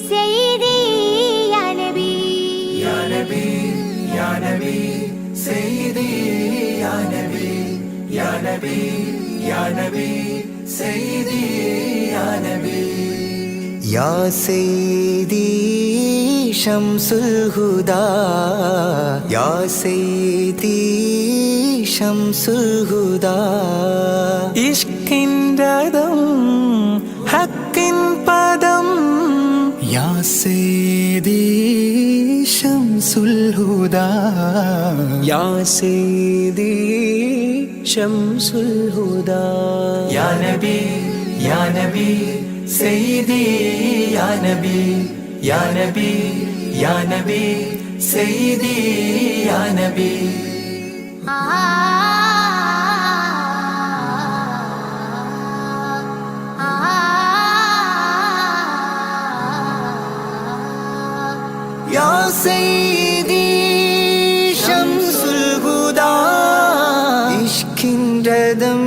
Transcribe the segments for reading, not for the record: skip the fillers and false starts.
سيدي يا نبي يا نبي يا نبي سيدي يا نبي يا نبي يا نبي سيدي يا نبي يا سيدي شمس الهدى يا سيدي شمس الهدى ഇഷ്കിൻഡദം ഹക്കിൻ പദം يا سيدي شمس الهدى يا سيدي شمس الهدى يا نبي يا نبي سيدي يا نبي يا نبي يا نبي سيدي يا نبي يا سيدي شمس الهدى ഇഷ്കിൻ രഥം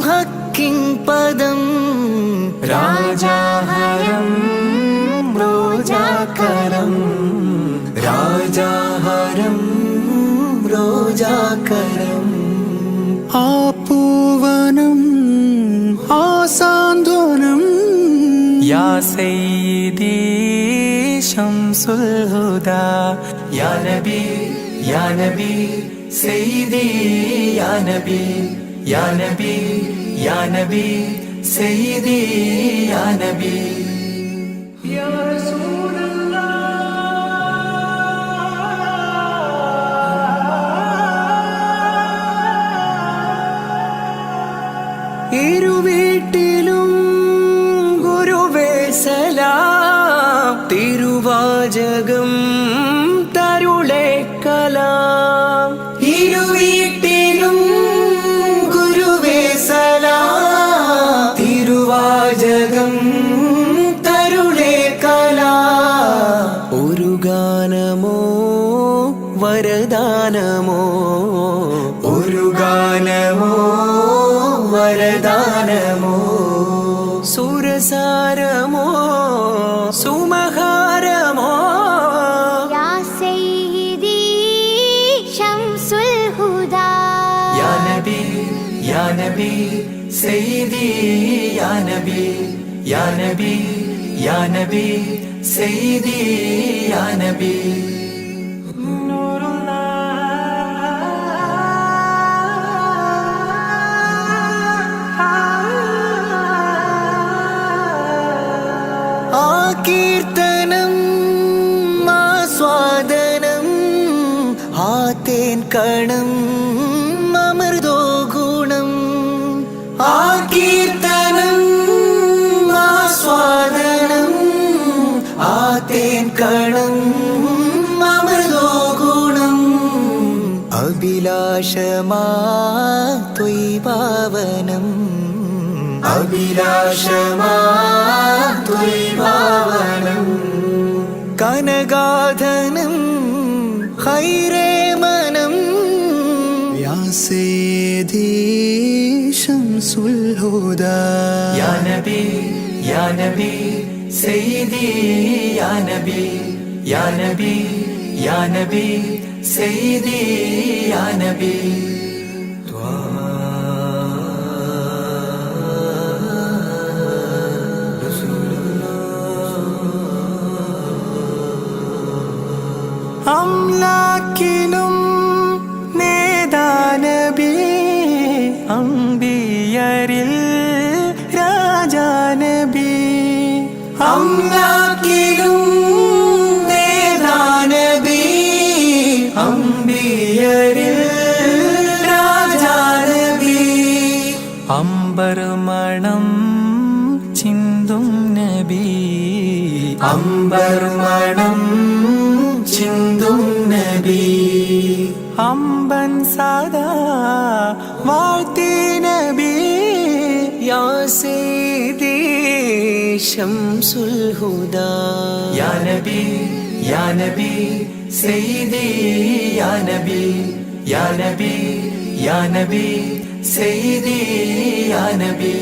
ഹക്കിൻ പദം രാജാഹരം റോജാകരം രാജാഹരം റോജാകരം ആ പൂവനം ആ സാന്ത്വനം يا سيدي شمس الهدى يا نبي يا نبي سيدي يا نبي يا نبي يا نبي سيدي يا نبي يا رسول الله ഇരുവീട്ടിലും ഗുരുവേ സലാം തിരുവാചകം തരുളേ കലാം ഇരുവീട്ടിലും ഗുരുവേ സലാം തിരുവാചകം തരുളേ കലാം ഒരു ഗാനമോ വരദാനമോ ഒരു ഗാനമോ വരദാനമോ സുരസാരമോ സുമഹാരമോ يا سيدي شمس الهدى يا نبي يا نبي سيدي يا نبي يا نبي يا نبي سيدي يا نبي نور ആ കീർത്തനം ആസ്വാദനം ആ തേൻ കണം അമൃതോ ഗുണം ആ കീർത്തനം ആസ്വാദനം ആ തേൻ കണം അമൃതോ ഗുണം അഭിലാഷമാ ത്വൈപാവനം അഭിലാഷമാ ത്വൈപാവനം കനകാധനം ഖൈരേ മനം യാ സയ്യിദി ശംസുൽ ഹുദാ يا نبي يا نبي سيدي يا نبي يا نبي يا نبي سيدي يا نبي അംലാക്കിലും നേദാനബി അംബിയരിൽ രാജാനബി അംലാക്കിലും നേദാനബി അംബിയരിൽ രാജാനബി അംബർ മണം ചിന്തും നബി അംബർ മണം ചിന്തും നബി അമ്പൻ സദാ വാഴ്ത്തി നബി യാ സയ്യിദി ശംസുൽ ഹുദാ يا نبي يا نبي سيدي يا نبي يا نبي يا نبي سيدي يا نبي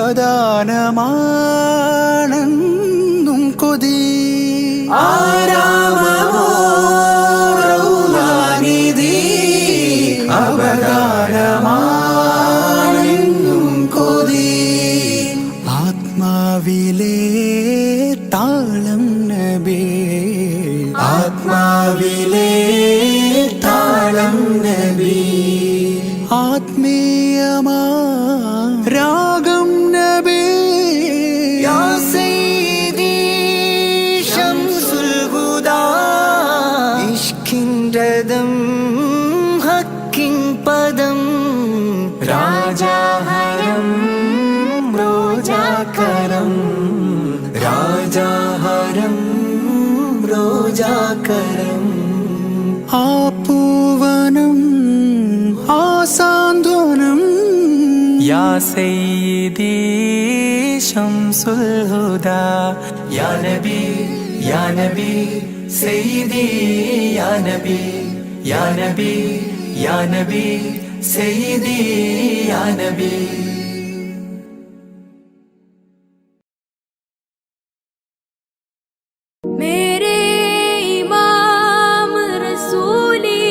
അവദാനമാണെന്നും കൊതി. ആരാമമോരൗലാനിധി അവദാനമാണെന്നും കൊതി. ആത്മാവിലെ താളം നബി, ആത്മാവിലെ താളം നബി, ആത്മീയമാ രാഗം നബി. യാ സയ്യിദി ശംസുൽ ഹുദാ, ഇഷ്കിൻ രഥം ഹക്കിൻ പദം, രാജാഹരം റോജാകരം, രാജാഹരം റോജാകരം. ആ പൂവനം ആ സാന്ത്വനം യാ സയ്യിദി ശംസുൽ ഹുദാ. യാ നബി യാ നബി സയ്യിദി യാ നബി യാ നബി യാ നബി സയ്യിദി യാ നബി. मेरे इमाम रसूली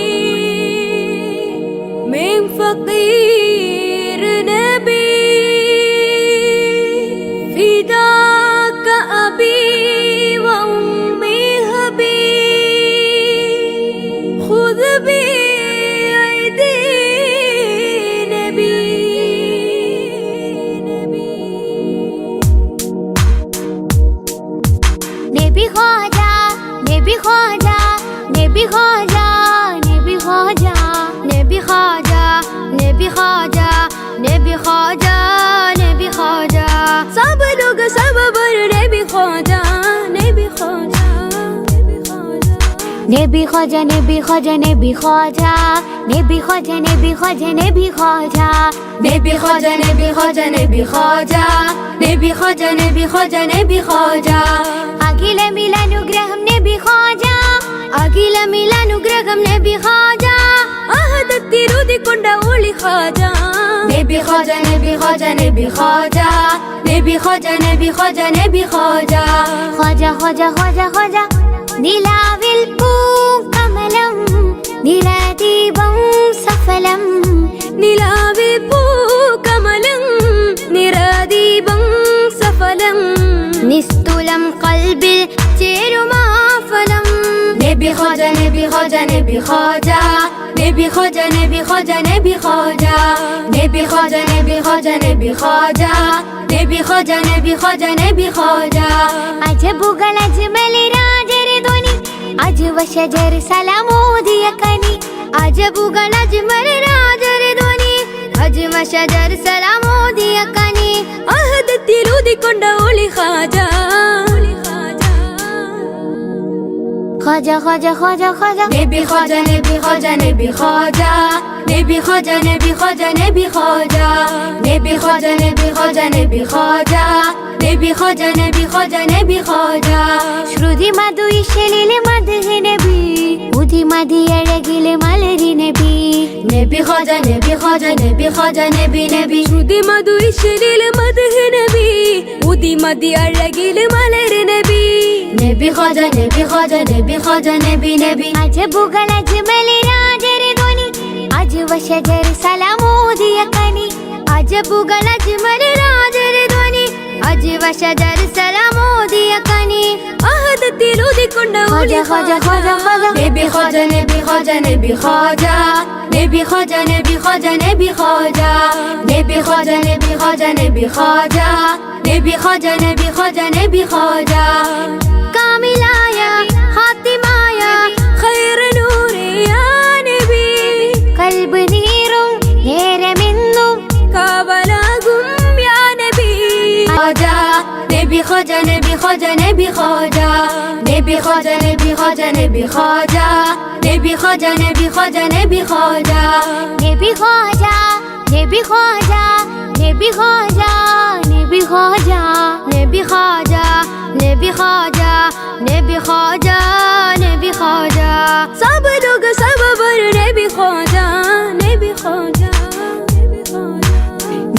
मैं फकीर नबी फिदा का अबी व उम्मी हबी खुद भी ऐदी नबी नबी ख्वाजा नबी ख्वाजा नबी ख्वाजा नबी ख्वाजा नबी ख्वाजा नबी ख्वाजा नबी ख्वाजा नबी ख्वाजा सब लोग सब बर नबी ख्वाजा नबी ख्वाजा नबी ख्वाजा नबी ख्वाजा नबी ख्वाजा नबी ख्वाजा नबी ख्वाजा नबी ख्वाजा नबी ख्वाजा नबी ख्वाजा नबी ख्वाजा नबी ख्वाजा नबी ख्वाजा नबी ख्वाजा अखिल मिलानुग्रहम नबी ख्वाजा अखिल मिलानुग्रहम नबी ख्वाजा अहद तिरुदि कोंड ओळि ख्वाजा नबी ख्वाजा नबी ख्वाजा नबी ख्वाजा नबी ख्वाजा नबी ख्वाजा नबी ख्वाजा ख्वाजा ख्वाजा ख्वाजा ख्वाजा നിലാവിൽ പൂക്കമലം നിറദീപം സഫലം നിലാവിൽ പൂക്കമലം നിറദീപം സഫലം നിസ്തുലം കൽബിൽ ചേരുമാഫലം നബി ഖവാജ നബി ഖവാജ നബി ഖവാജ നബി ഖവാജ നബി ഖവാജ നബി ഖവാജ നബി ഖവാജ നബി ഖവാജ നബി ഖവാജ നബി ഖവാജ നബി ഖവാജ നബി ഖവാജ അജബുകൾ അജ്മൽ രാജരെ ധ്വനി അജ്വ ശജർ സലാമോദിയ കനി അജബുകൾ അജ്മൽ രാജരെ ധ്വനി അജ്വ ശജർ സലാമോദിയ കനി അഹദത്തിലൂതിക്കൊണ്ട ഒളി ഖാജ ख्वाजा ख्वाजा ख्वाजा ख्वाजा नबी ख्वाजा नबी ख्वाजा नबी ख्वाजा नबी ख्वाजा नबी ख्वाजा नबी ख्वाजा नबी ख्वाजा नबी ख्वाजा नबी ख्वाजा नबी ख्वाजा नबी ख्वाजा नबी ख्वाजा ശ്രുതി മധുയിശലിലെ മദ്ഹ് നബി ഉദി മദി അഴകിലെ മലരി നബി നബി ഖവാജ നബി ഖവാജ നബി ഖവാജ നബി നബി ശ്രുതി മധുയിശലിലെ മദ്ഹ് നബി ഉദി മദി അഴകിലെ മലരി നബി നബി ഖവാജ നബി ഖവാജ നബി ഖവാജ നബി നബി അജബുകൾ അജ്മൽ രാജരെ ധ്വനി അജ്വ ശജർ സലാമോദിയ കനി അജബുകൾ അജ്മൽ രാജരെ ധ്വനി അജ്വ ശജർ സലാമോദിയ കനി അഹദത്തിലൂതിക്കൊണ്ട ഒളി ഖവാജ ഖവാജ ഖവാജ നബി ഖവാജ നബി ഖവാജ നബി ഖവാജ നബി ഖവാജ നബി ഖവാജ നബി ഖവാജ നബി ഖവാജ നബി ഖവാജ നബി ഖവാജ നബി ഖവാജ നബി ഖവാജ നബി ഖവാജ കാമിലായ ഹാത്തിമായ ഖൈർ നൂറേ യാ നബി കൽബ് നീറും നേരമെന്നും കാവലാകും യാ നബി ഖവാജ നബി ഖവാജ നബി ഖവാജ നബി ഖവാജ നബി ഖവാജ നബി ഖവാജ നബി ഖവാജ നബി ഖവാജ നബി ഖവാജ നബി ഖവാജ നബി ഖവാജ നബി ഖവാജ നബി ഖവാജ നബി ഖവാജ നബി ഖവാജ നബി ഖവാജ നബി ഖവാജ നബി ഖവാജ सब लोग सब बर नबी ख्वाजा नबी ख्वाजा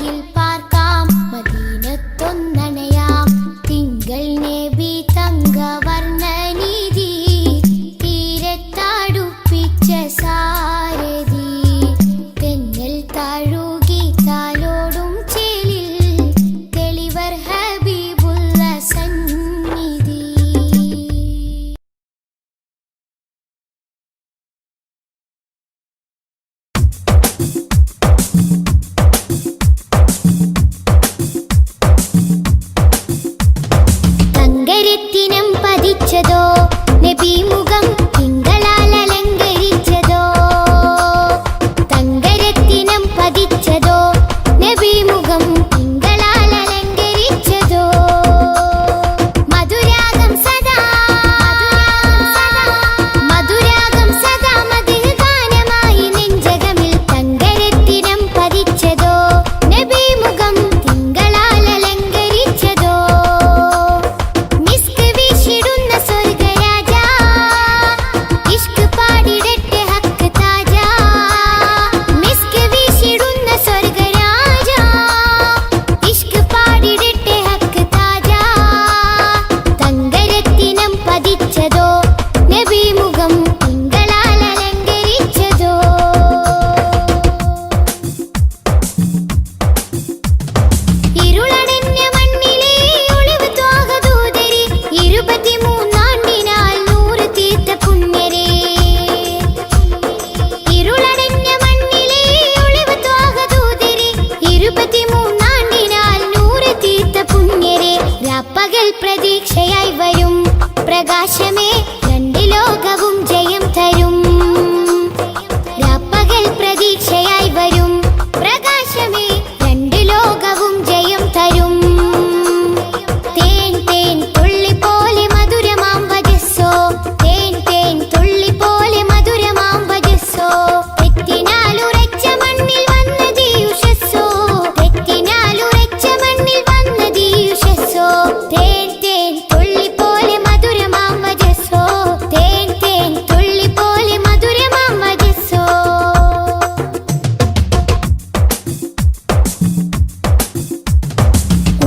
മണിയിൽ പാർക്കാം മദീനത്തൊന്നണയാം തിങ്കൾ നബി തങ്കവർണ്ണ നിധി തീരത്തടുപ്പിച്ച സാരഥി തെന്നൽ തഴുകി താലോടും ചേലിൽ തെളിവർ ഹബീബുള്ള സന്നിധി. തങ്കരത്തിനം പതിച്ചതോ നബി മുഖം തിങ്കളാൽ അലങ്കരിച്ചതോ തങ്കരത്തിനം പതിച്ചതോ നബി മുഖം തിങ്കളാൽ അലങ്കരിച്ചതോ മധുരാഗം സദാ മധുരാഗം സദാ മധുര ഗാനമായി നെഞ്ചകമിൽ തങ്കരത്തിനം പതിച്ചതോ നബി മുഖം തിങ്കളാൽ അലങ്കരിച്ചതോ മിസ്ക് വീശിടുന്ന സ്വർഗരാജ ഇഷ്ക് പാടിടട്ടെ ഹക്ക് താജ മിസ്ക് വീശിടുന്ന സ്വർഗരാജ ഇഷ്ക് പാടിടട്ടെ ഹക്ക് താജ തങ്കരത്തിനം പതിച്ചതോ നബി മുഖം തിങ്കളാൽ അലങ്കരിച്ചതോ ഇരുളടഞ്ഞ മണ്ണിലെ ഒളിവ് ത്വാഹദൂതരെ 23 നൂറ് തീർത്ത പുണ്യരെ ഇരുളടഞ്ഞ മണ്ണിലെ ഒളിവ് ത്വാഹദൂതരെ 23 നൂറ് തീർത്ത പുണ്യരെ രാപ്പകൽ പ്രതീക്ഷയായി വരും പ്രകാശമേ രണ്ട് ലോകവും ജയം തരും രാപ്പകൽ പ്രതീക്ഷയായി വരും പ്രകാശമേ രണ്ട് ലോകവും ജയം തരും തേൻ തേൻ തുള്ളി പോലെ മധുരമാം വജസ്സോ തേൻ തേൻ തുള്ളി പോലെ മധുരമാം വജസ്സോ തെറ്റിനാലുറച്ച മണ്ണിൽ വന്നതീ ഉഷസ്സോ തെറ്റിനാലുറച്ച മണ്ണിൽ വന്നതീ ഉഷസ്സോ തേൻ തേൻ തുള്ളി പോലെ മധുരമാം വജസ്സോ തേൻ തേൻ തുള്ളി പോലെ മധുരമാം വജസ്സോ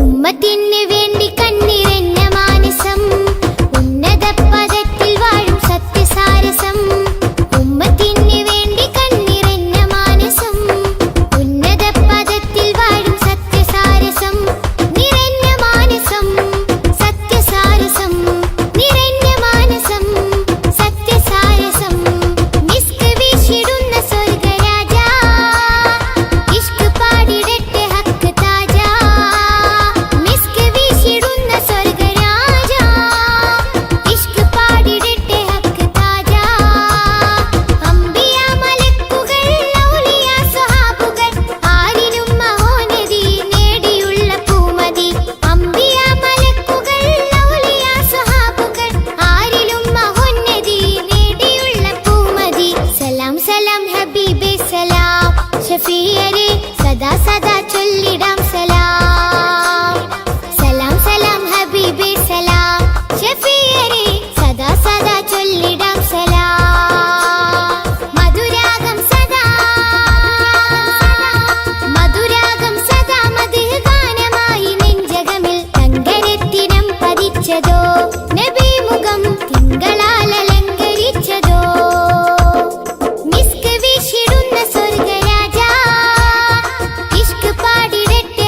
ഉമ്മത്തിന് വേണ്ടി കണ്ണിറഞ്ഞ മാനസം ഉന്നത പദത്തിൽ വാഴും സത്യസാരസം ഉമ്മത്തിന് വേണ്ടി കണ്ണിറഞ്ഞ മാനസം ഉന്നത പദത്തിൽ വാഴും സത്യസാരസം നിറഞ്ഞ മാനസം സത്യസാരസം നിറഞ്ഞ മാനസം സത്യസാരസം മിസ്ക് വീശിടുന്ന സ്വർഗരാജ ഇഷ്ക് പാടിടട്ടെ ഹക്ക് താജ മിസ്ക് വീശിടുന്ന സ്വർഗരാജ ഇഷ്ക് പാടിടട്ടെ ഹക്ക് താജ അംബിയ മലക്കുകൾ ഔലിയ സ്വഹാബുകൾ ആരിലും മഹോന്നതി നേടിയുള്ള പൂമതി അംബിയ മലക്കുകൾ ഔലിയ സ്വഹാബുകൾ ആരിലും മഹോന്നതി നേടിയുള്ള പൂമതി സലാം സലാം ഹബീബേ സലാം ഷഫീയരെ സദാ സദാ ചൊല്ലിടാം സലാം സലാം സലാം ഹബീബേ സലാം ഷഫീയരെ സദാ സദാ ചൊല്ലിടാം സലാം മധുരാഗം സദാ മധുരാഗം സദാ മധുര ഗാനമായി നെഞ്ചകമിൽ തങ്കരത്തിനം പതിച്ചതോ നബി മുഖം തിങ്കളാൽ അലങ്കരിച്ചതോ മിസ്ക് വീശിടുന്ന സ്വർഗരാജ ഇഷ്ക് പാടിടട്ടെ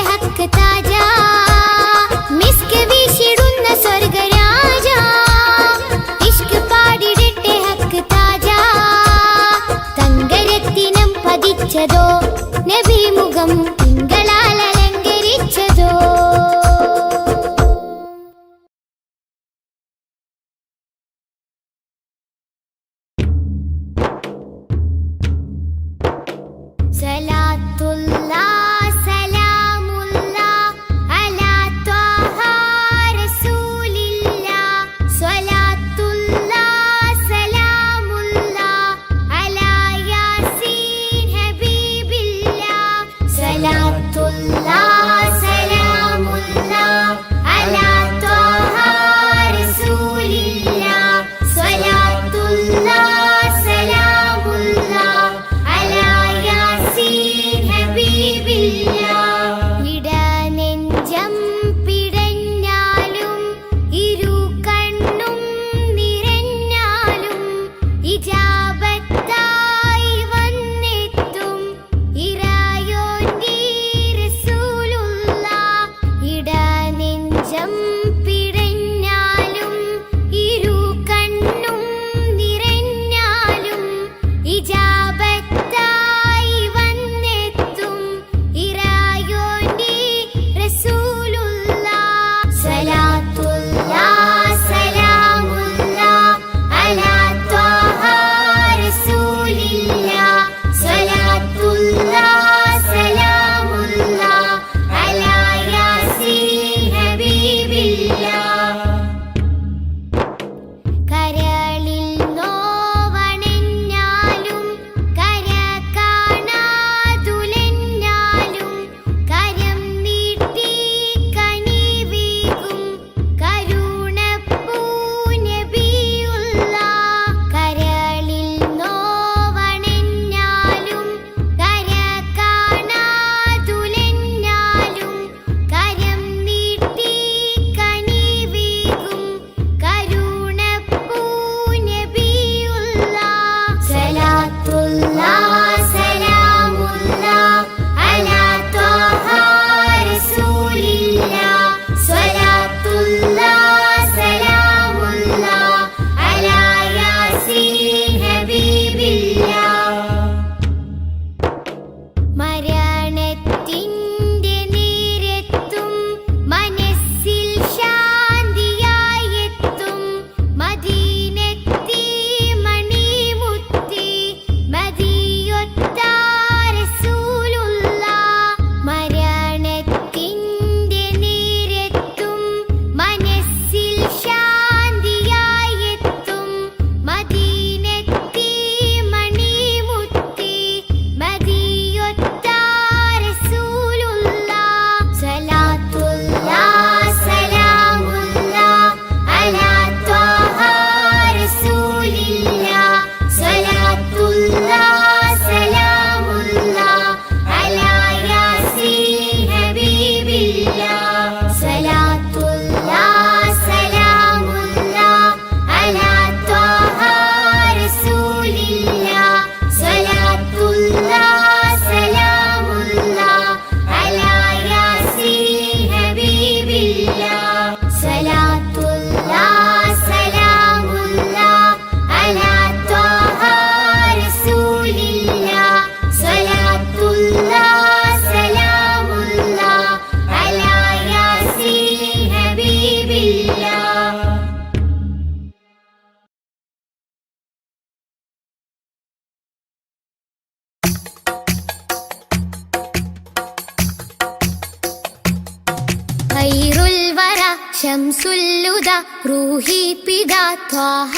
ശംസുൽ ഹുദ റൂഹി പിതാ ത്വാഹ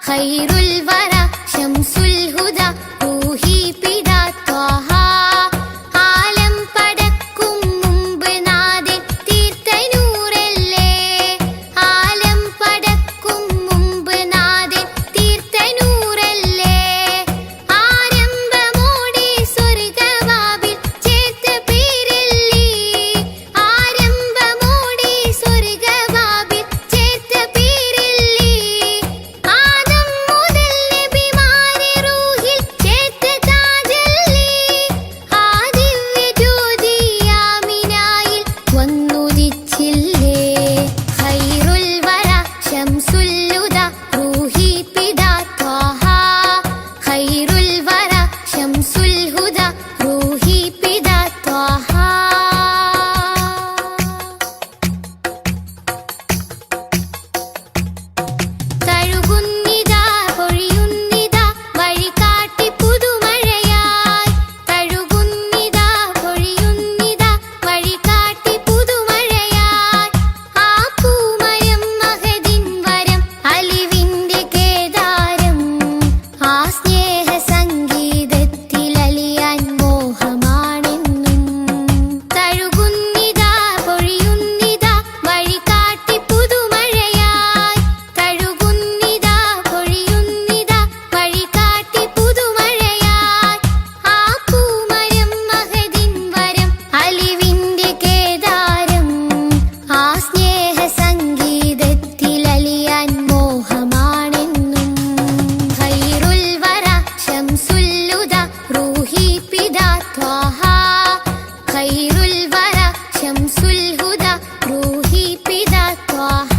ഖൈറുൽ വറ ശംസുൽ ഹുദ റൂഹി പിതാ ത്വാഹ ആലം പടക്കും മുമ്പ് നാഥൻ തീർത്ത നൂറല്ലേ ആലം പടക്കും മുമ്പ് നാഥൻ തീർത്ത നൂറല്ലേ ആരംഭമോടെ സ്വർഗവാതിൽ ചേർത്ത പേരല്ലേ ആരംഭമോടെ സ്വർഗവാതിൽ ചേർത്ത പേരല്ലേ ആദം മുതൽ നബിമാരെ റൂഹിൽ ചേർത്ത താജല്ലേ ആ ദിവ്യ ജ്യോതി ആമിനായിൽ വന്നുദിച്ചില്ലേ ഖൈറുൽ വറ ശംസുൽ ഹുദ റൂഹി പിതാ ത്വാഹ ഖൈറുൽ വറ ശംസുൽ ഹുദ റൂഹി പിതാ ത്വാഹ തഴുകുന്നിതാ പൊഴിയുന്നിതാ വഴികാട്ടി പുതുമഴയായി തഴുകുന്നിതാ പൊഴിയുന്നിതാ വഴികാട്ടി പുതുമഴയായി ആ പൂമരം മഹദിൻ വരം അലിവിന്റെ കേദാരം ആ സ്നേഹ സംഗീതത്തിൽ അലിയാൻ മോഹമാണെന്നും തഴുകുന്നിതാ പൊഴിയുന്നിതാ വഴികാട്ടി പുതുമഴയായി തഴുകുന്നിതാ പൊഴിയുന്നിതാ വഴികാട്ടി പുതുമഴയായി ആ പൂമരം മഹദിൻ വരം അലിവിന്റെ കേദാരം ആ സ്നേഹ സംഗീതത്തിൽ അലിയാൻ മോഹമാണെന്നും ഖൈറുൽ വറ ശംസുൽ ഹുദ റൂഹി പിതാ ത്വാഹ ഖൈറുൽ വറ ശംസുൽ ഹുദ റൂഹി പിതാ ത്വാഹ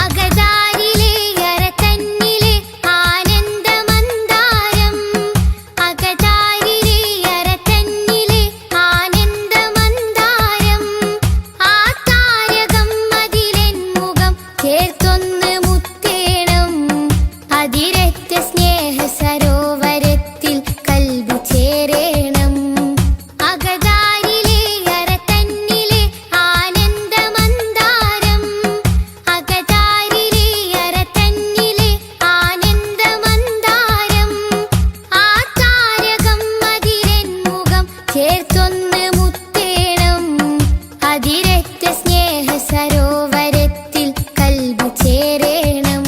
അകതാരിലെ അരതന്നിലെ ആനന്ദമന്ദാരം അകതാരിലെ അരതന്നിലെ ആനന്ദമന്ദാരം ആ താരകം അതിലെൻ മുഖം ചേർത്തൊന്ന് മുത്തേണം അതിരറ്റ സ്നേഹ സരോവരത്തിൽ കൽബ് ചേരേണം അകതാരിലെ അരതന്നിലെ ആനന്ദമന്ദാരം അകതാരിലെ അരതന്നിലെ ആനന്ദമന്ദാരം ആ താരകം അതിലെൻ മുഖം ചേർത്തൊന്ന് മുത്തേണം അതിരറ്റ സ്നേഹ സരോവരത്തിൽ കൽബ് ചേരേണം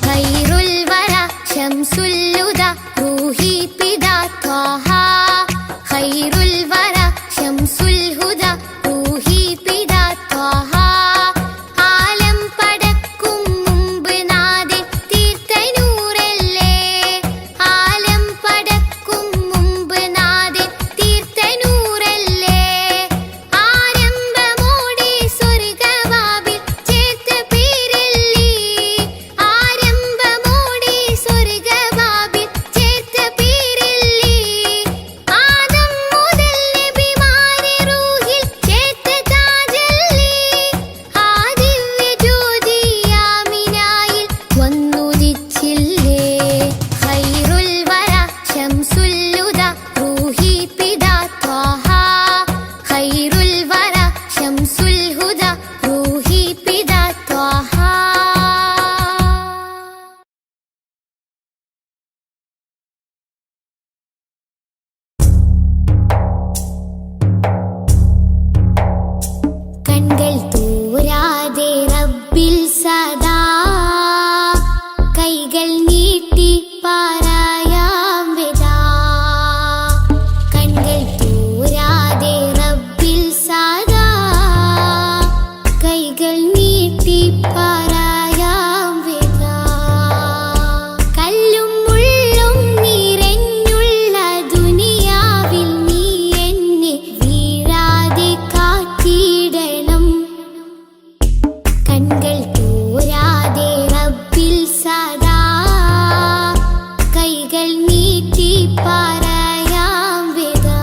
ഖൈറുൽ വറ ശംസുൽ ഹുദ റൂഹി പിതാ ത്വാഹ ഖൈറുൽ വറ ശംസുൽ ഹുദ റൂഹി പിതാ ത്വാഹ ആലം പടക്കും മുമ്പ് നാഥൻ തീർത്ത നൂറല്ലേ ആലം പടക്കും മുമ്പ് നാഥൻ തീർത്ത നൂറല്ലേ ആരംഭമോടെ സ്വർഗവാതിൽ ചേർത്ത പേരല്ലേ ആരംഭമോടെ സ്വർഗവാതിൽ ചേർത്ത പേരല്ലേ ആദം മുതൽ നബിമാരെ റൂഹിൽ ചേർത്ത താജല്ലേ ആ ദിവ്യ ജ്യോതി ആമിനായിൽ വന്നുദിച്ചില്ലേ ഖൈറുൽ വറ ശംസുൽ ഹുദ റൂഹി പിതാ ത്വാഹ ഖൈറുൽ വറ ശംസുൽ ഹുദ റൂഹി പിതാ ത്വാഹ കൺകൾ തോരാതെ റബ്ബിൽ സദാ കൈകൾ നീട്ടി പറയാം വിദാ കൺകൾ തോരാതെ റബ്ബിൽ സദാ കൈകൾ നീട്ടി പറയാം വിദാ കല്ലും മുള്ളും നിറഞ്ഞുള്ള ദുനിയാവിൽ നീ എന്നെ വീഴാതെ കാത്തിടണം കൺകൾ തോരാതെ റബ്ബിൽ സദാ കൈകൾ നീട്ടി പറയാം വിദാ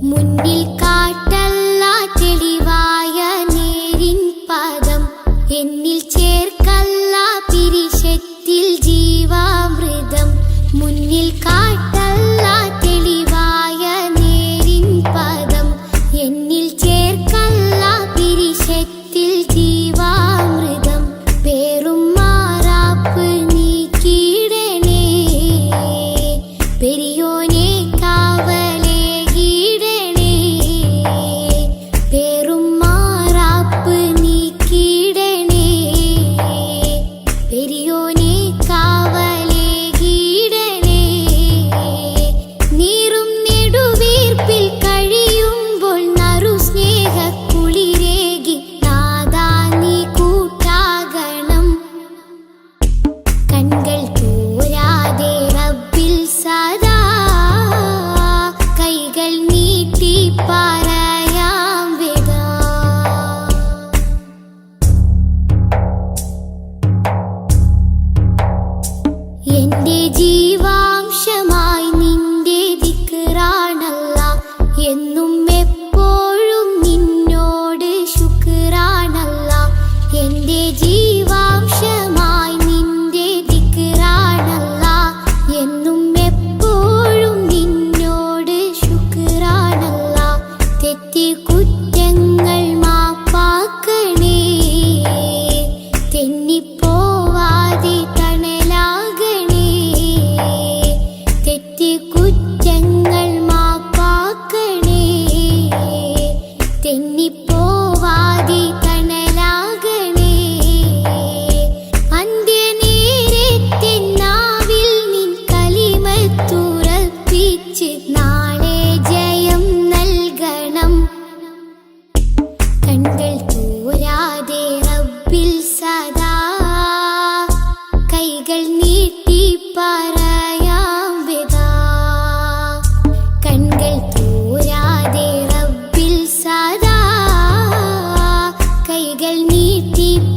മുന്നിൽ കാട്ടല്ല തെളിവായ നേരിൻ പദം എന്നിൽ ചേർക്കല്ല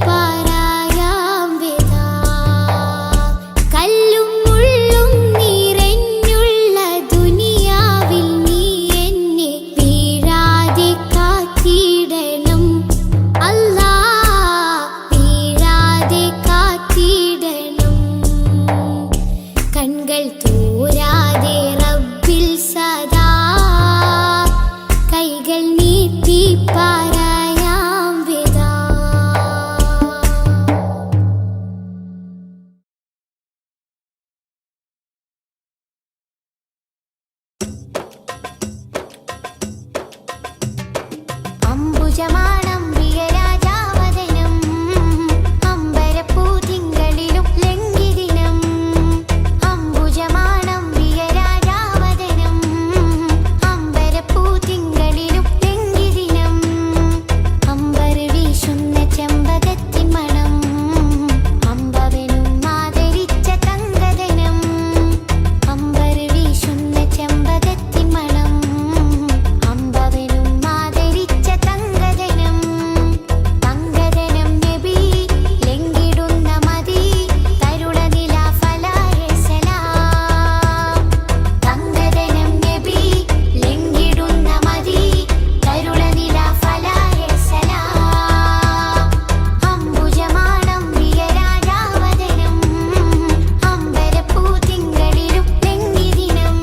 പറയാം വിധാ. കല്ലും മുള്ളും നിറഞ്ഞുള്ള ദുനിയാവിൽ നീ എന്നെ വീഴാതെ കാത്തിടണം അല്ലാ, വീഴാതെ കാത്തിടണം. കൺകൾ തോരാതെ റബ്ബിൽ സദാ കൈകൾ നീട്ടി പറയാം വിധാ. അംബുജമാണം പ്രിയരാജാവദനം അമ്പരപ്പൂതിങ്കളിലും ലംഘിദിനം. അംബുജമാണം പ്രിയരാജാവദനം അമ്പരപ്പൂതിങ്കളിലും ലംഘിദിനം. അമ്പർ വീശുന്ന ചെമ്പകത്തിൻ മണം അമ്പവനും ആദരിച്ച തങ്കദനം. അമ്പർ വീശുന്ന ചെമ്പകത്തിൻ മണം അമ്പവനും ആദരിച്ച തങ്കദനം. തങ്കദനം നബി ലംഘിടുന്ന മതി തരുള നിലാഫലായ സലാം. തങ്കദനം നബി ലംഘിടുന്ന മതി തരുള നിലാഫലായ സലാം. അംബുജമാണം പ്രിയരാജാവദനം അമ്പരപ്പൂതിങ്കളിലും ലംഘിദിനം.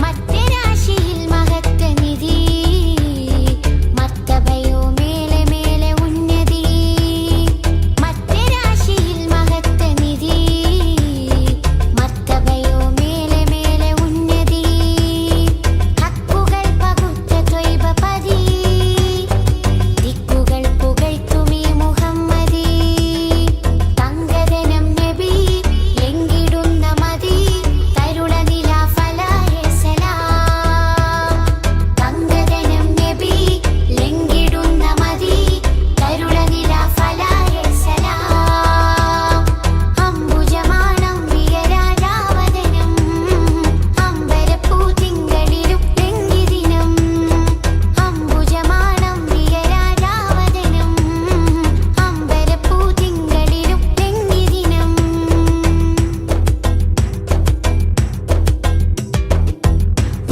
മധ്യരാശിയിൽ മഹത്വനിധി മർത്തബയോ മേലെ മേലെ ഉന്നതി. മധ്യരാശിയിൽ മഹത്വനിധി മർത്തബയോ മേലെ മേലെ ഉന്നതി. ഹക്കുകൾ പകുത്ത ത്വയ്ബപതി ദിക്കുകൾ പുകഴ്ത്തുമീ മുഹമ്മദി. തങ്കദനം നബി ലംഘിടുന്ന മതി തരുള നിലാഫലായ സലാം. തങ്കദനം നബി ലംഘിടുന്ന മതി തരുള നിലാഫലായ സലാം. അംബുജമാണം പ്രിയരാജാവദനം അമ്പരപ്പൂതിങ്കളിലും ലംഘിദിനം. അംബുജമാണം പ്രിയരാജാവദനം അമ്പരപ്പൂതിങ്കളിലും ലംഘിദിനം.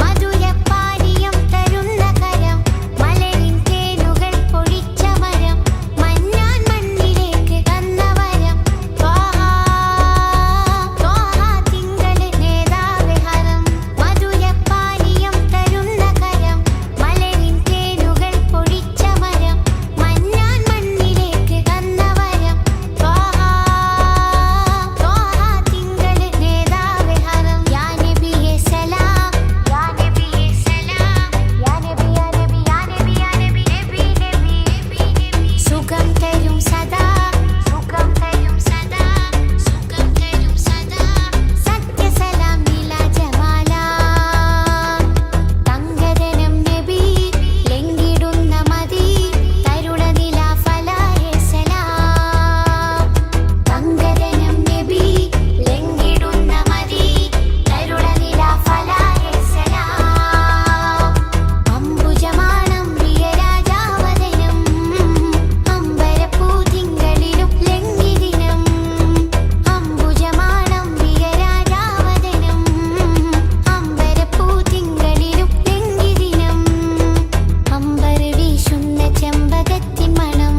മധുരപ്പാനീയം തരുന്ന കരം മലരിൻ തേനുകൾ പൊഴിച്ച മരം മഞ്ഞാൻ മണ്ണിലേക്ക് തന്ന വരം. ത്വാഹാ തിങ്കള് നേതാവേ ഹരം. മധുരപ്പാനീയം തരുന്ന കരം മലരിൻ തേനുകൾ പൊഴിച്ച മരം മഞ്ഞാൻ മണ്ണിലേക്ക് തന്ന വരം. ത്വാഹാ തിങ്കള് നേതാവേ ഹരം. യാ നബിയേ സലാം, യാ നബിയേ സലാം, യാ നബി യാ നബി യാ നബി യാ നബി നബി നബി നബി. സുഖം തരും സദാ, സുഖം തരും സദാ, സുഖം തരും സദാ സത്യസലാം നീലാ ജമാലാ. തങ്കദനം നബി ലംഘിടുന്ന മതി തരുള നിലാഫലായ സലാം. തങ്കദനം നബി ലംഘിടുന്ന മതി തരുള നിലാഫലായ സലാം. അംബുജമാണം പ്രിയരാജാവദനം അമ്പരപ്പൂതിങ്കളിലും ലംഘിദിനം. അംബുജമാണം പ്രിയരാജാവദനം അമ്പരപ്പൂതിങ്കളിലും ലംഘിദിനം. അമ്പർ വീശുന്ന ചെമ്പകത്തിൻ മണം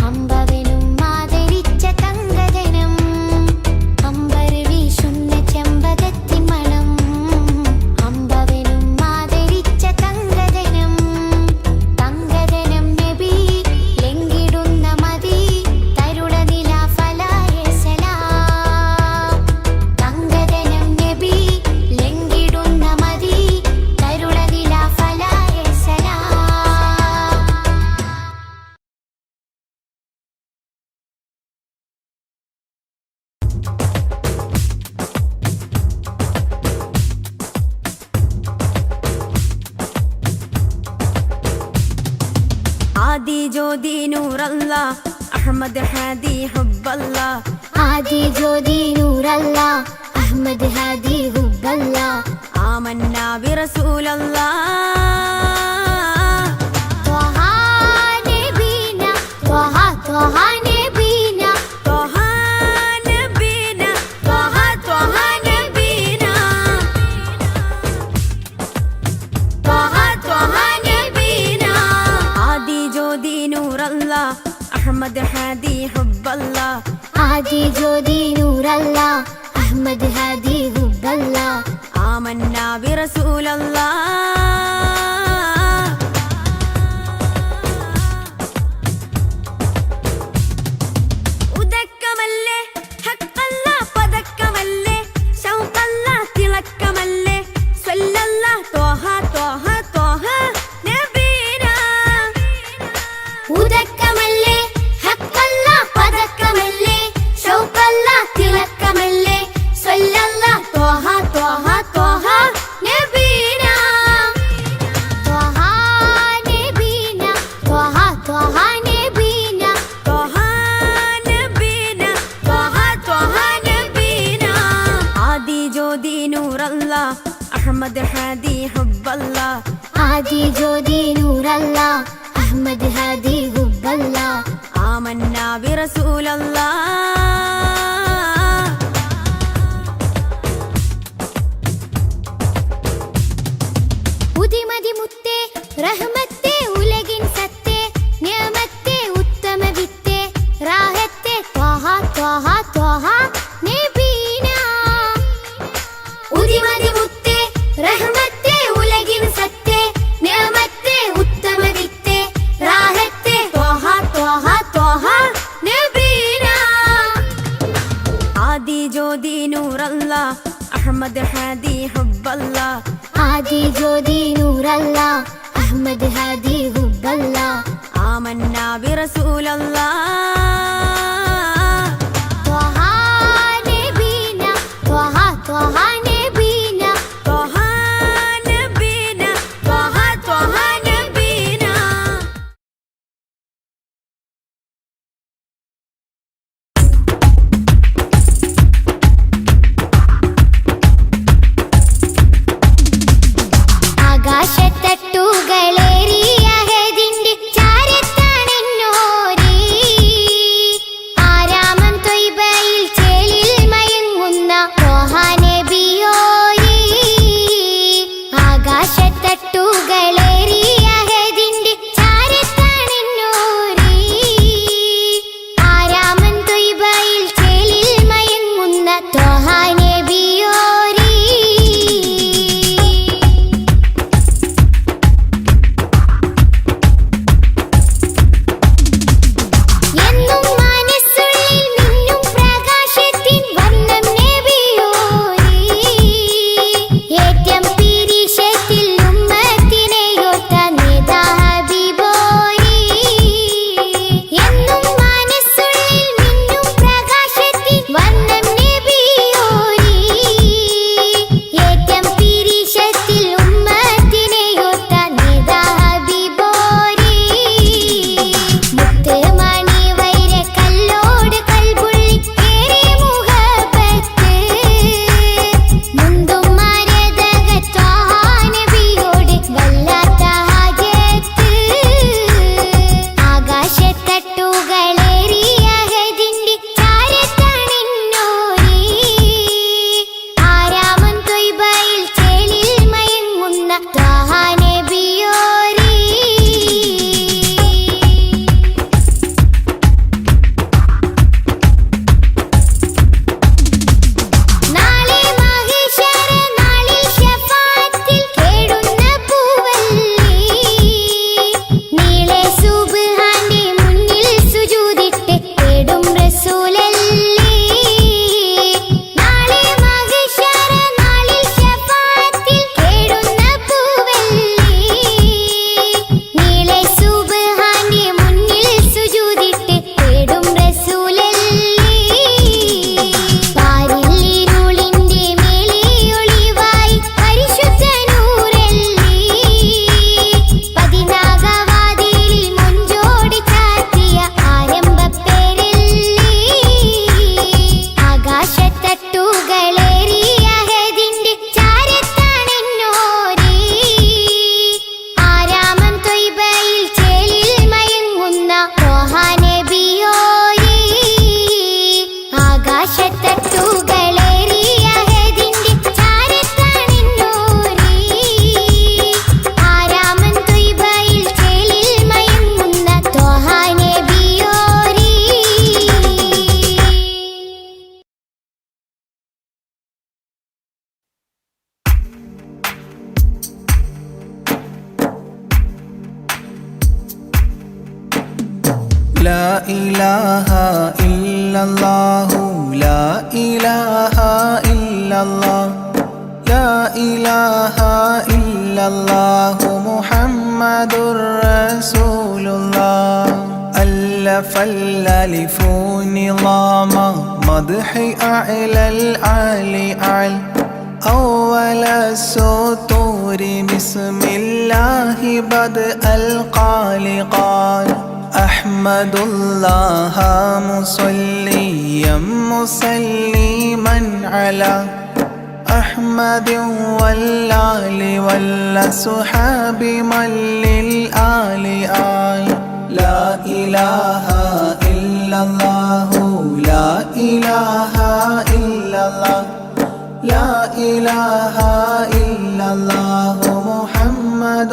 അമ്പവനും ആദരിച്ച തങ്കദനം. അമ്പർ വീശുന്ന ചെമ്പകത്തിൻ മണം അമ്പവനും ആദരിച്ച തങ്കദനം. തങ്കദനം നബി ലംഘിടുന്ന മതി തരുള നിലാഫലായ സലാം. തങ്കദനം നബി ലംഘിടുന്ന മതി തരുള നിലാഫലായ സലാം. आदि ज्योति नूर अल्लाह अहमद हादी हुब्ब अल्लाह. ആദി ജ്യോതി നൂറല്ലാ അഹ്മദ് ഹാദി ഹുബ്ബല്ലാ. आमन्ना बिरसूल अल्लाह أحمد هادي حب الله ആദി ജ്യോതി നൂറല്ലാ അഹ്മദ് ഹാദി ഹുബ്ബല്ലാ آمنا برسول الله ഉദക്കമല്ലേ ഹക്കല്ലാ പദക്കമല്ലേ ശൗഖല്ലാ തിളക്കമല്ലേ സ്വല്ലല്ലാ ത്വഹ ത്വഹ ത്വഹ നബീനാ ഉദക്കമല്ലേ ഹക്കല്ലാ പദക്കമല്ലേ ശൗഖല്ലാ തിളക്കമല്ലേ സ്വല്ലല്ലാ ത്വഹ ത്വഹ ത്വഹ നബീനാ ത്വഹ നബീനാ ത്വഹ ത്വഹ നബീനാ ത്വഹ നബീനാ ത്വഹ ത്വഹ നബീനാ ആദി ജ്യോതി നൂറല്ലാ അഹ്മദ് ഹാദി ഹുബ്ബല്ലാ ആദി ജ്യോതി നൂറല്ലാ അഹ്മദ് ഹാദി ഹുബ്ബല്ലാ آمنا برسول الله ഉദിമതി മുത്തേ റഹ്മത്തേ ഉലകിൻ സത്തേ നിയമത്തേ ഉത്തമ വിത്തേ റാഹത്തേ ത്വഹ ത്വഹ ത്വഹ നബീനാ ഉദിമതി മുത്തേ റഹ്മത്തേ ഉലകിൻ സത്തേ നിയമത്തേ ഉത്തമ വിത്തേ റാഹത്തേ ത്വഹ ത്വഹ ത്വഹ നബീനാ ആദി ജ്യോതി നൂറല്ലാ അഹ്മദ് ഹാദി ഹുബ്ബല്ലാ ആദി ജ്യോതി നൂറല്ലാ അഹ്മദ് ഹാദി ഹുബ്ബല്ലാ آمنا برسول الله ത്വഹ നബീനാ ത്വഹ ത്വഹ നബീനാ ത്വഹ നബീനാ ത്വഹ ത്വഹ നബീനാ ആകാശത്തട്ടുകളേറിയ ഹദിന്റെ ചാരത്താണെന്നോരേ لا إله إلا الله لا إله إلا الله لا إله إلا الله محمد رسول الله ألف الألف نظام مدح أعلى الأعلى أعلى أول السطور بسم الله بدء القال قال أحمد الله مصليا مسلما على أحمد والآل والصحاب من للآل آل لا إله إلا الله لا إله إلا الله لا إله إلا الله محمد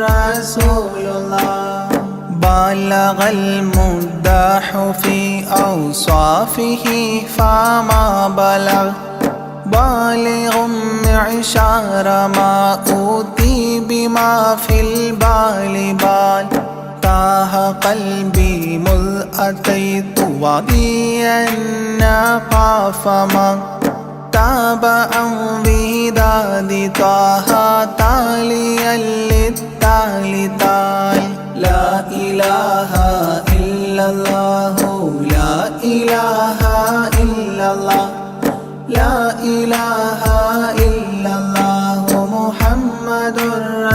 رسول الله بلغ المداح في أوصافه فما بلغ بالغ معشار ما أوتي بما في البال بال تاه قلبي مذ أتيت وضيا قاف ما تاب عن وداد طه تاليا للتالي تال لا إله إلا الله لا إله إلا الله لا إله إلا الله محمد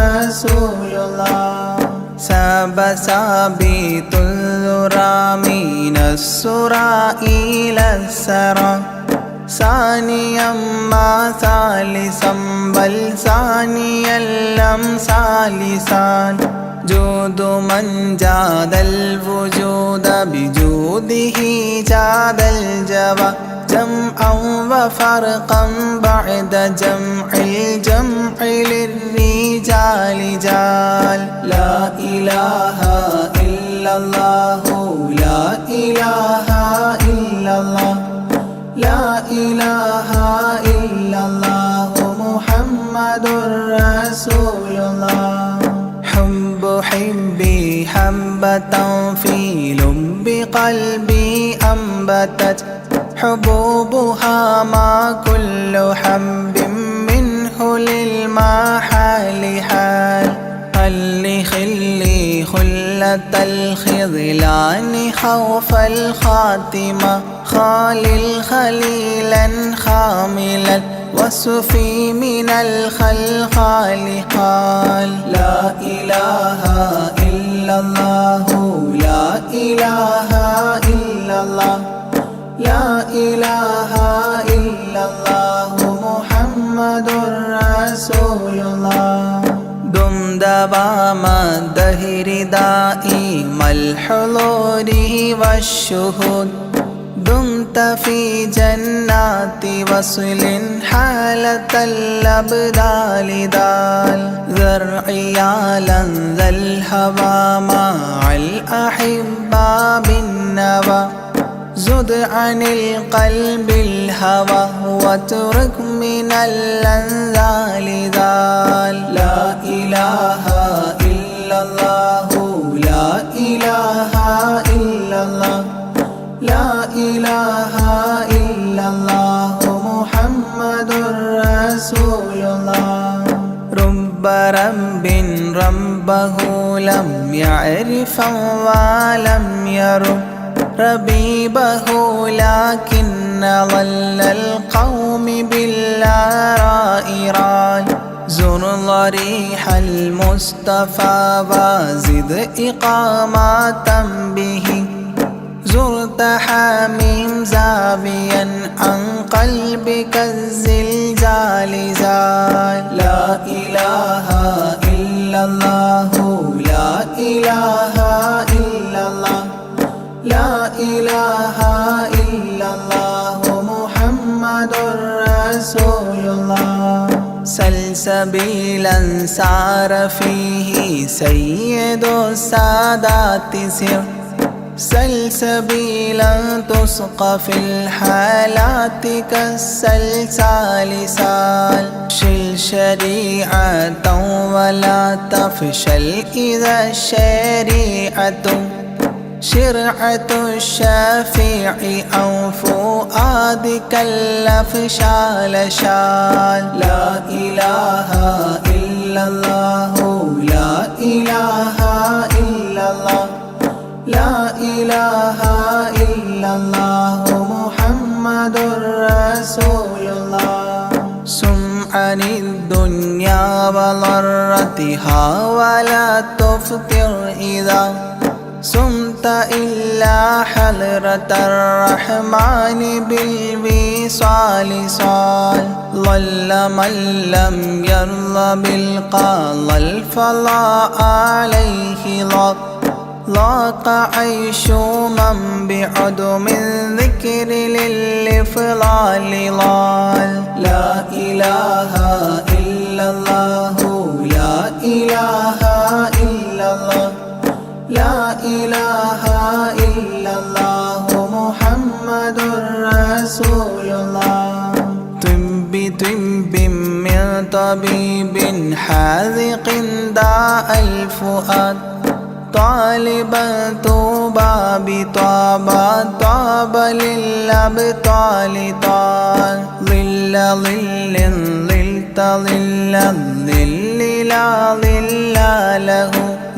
رسول الله ساب سابيت الذرى من السرى إلى السرى ثانيا ما ثالثا بل ثانيا لم ثالثان جود من جاد الوجود بجوده جاد الجبا جمعا وفرقا بعد جمع الجمع للرجال جال لا إله إلا الله لا إله إلا الله لا إله إلا الله محمد رسول الله حب حبي حبة في لب قلبي أنبتت حبوبها ما كل حب منه للمحال حال خلي خلي خلة الخذلان خوف الخاتمة خالل خليلا خاملا وصفي من الخلخال قال لا إله إلا الله لا إله إلا الله لا إله إلا الله محمد رسول الله دم دوام الدهر دائم الحضور والشهود دمت في جنات وصل حالة الأبدال دال ذرعي على ذا الهوى مع الأحبة بالنوى زد عن القلب الهوى واترك من الأنذال ذال لا إله إلا الله لا إله إلا الله لا إله إلا الله محمد رسول الله رب رب ربه لم يعرف ولم يرب ربيبه لكن ظل القوم بالآراء رال زر ضريح المصطفى وزد إقامة به زرت حميم زاويا عن قلبك الزلزال زال لا إله إلا الله لا إله إلا الله لا إله إلا الله محمد رسول الله سلسبيلا سار فيه سيد السادات سر سلسبيلا تسقى في الحالات كالسلسال سال شل شريعة ولا تفشل إذا الشريعة شرعة الشافع أو فؤادك الأفشال شال. لا إله إلا الله لا إله إلا الله لا إله إلا الله محمد رسول الله. سم عن الدنيا وضرتها ولا تفطر إذا سمت إلا حضرة الرحمن بالوصال صال. ضل من لم يرضى بالقضاء الفضاء عليه ضاق عيش من بعدم الذكر للإفضال ضال. لا إله إلا الله لا إله إلا الله لا إله إلا الله محمد رسول الله. طب من طبيب حاذق داء الفؤاد طالبا طوبى بطابى طاب للأبطال طال. ظل ظل ظلت ظل الظل لا ظل له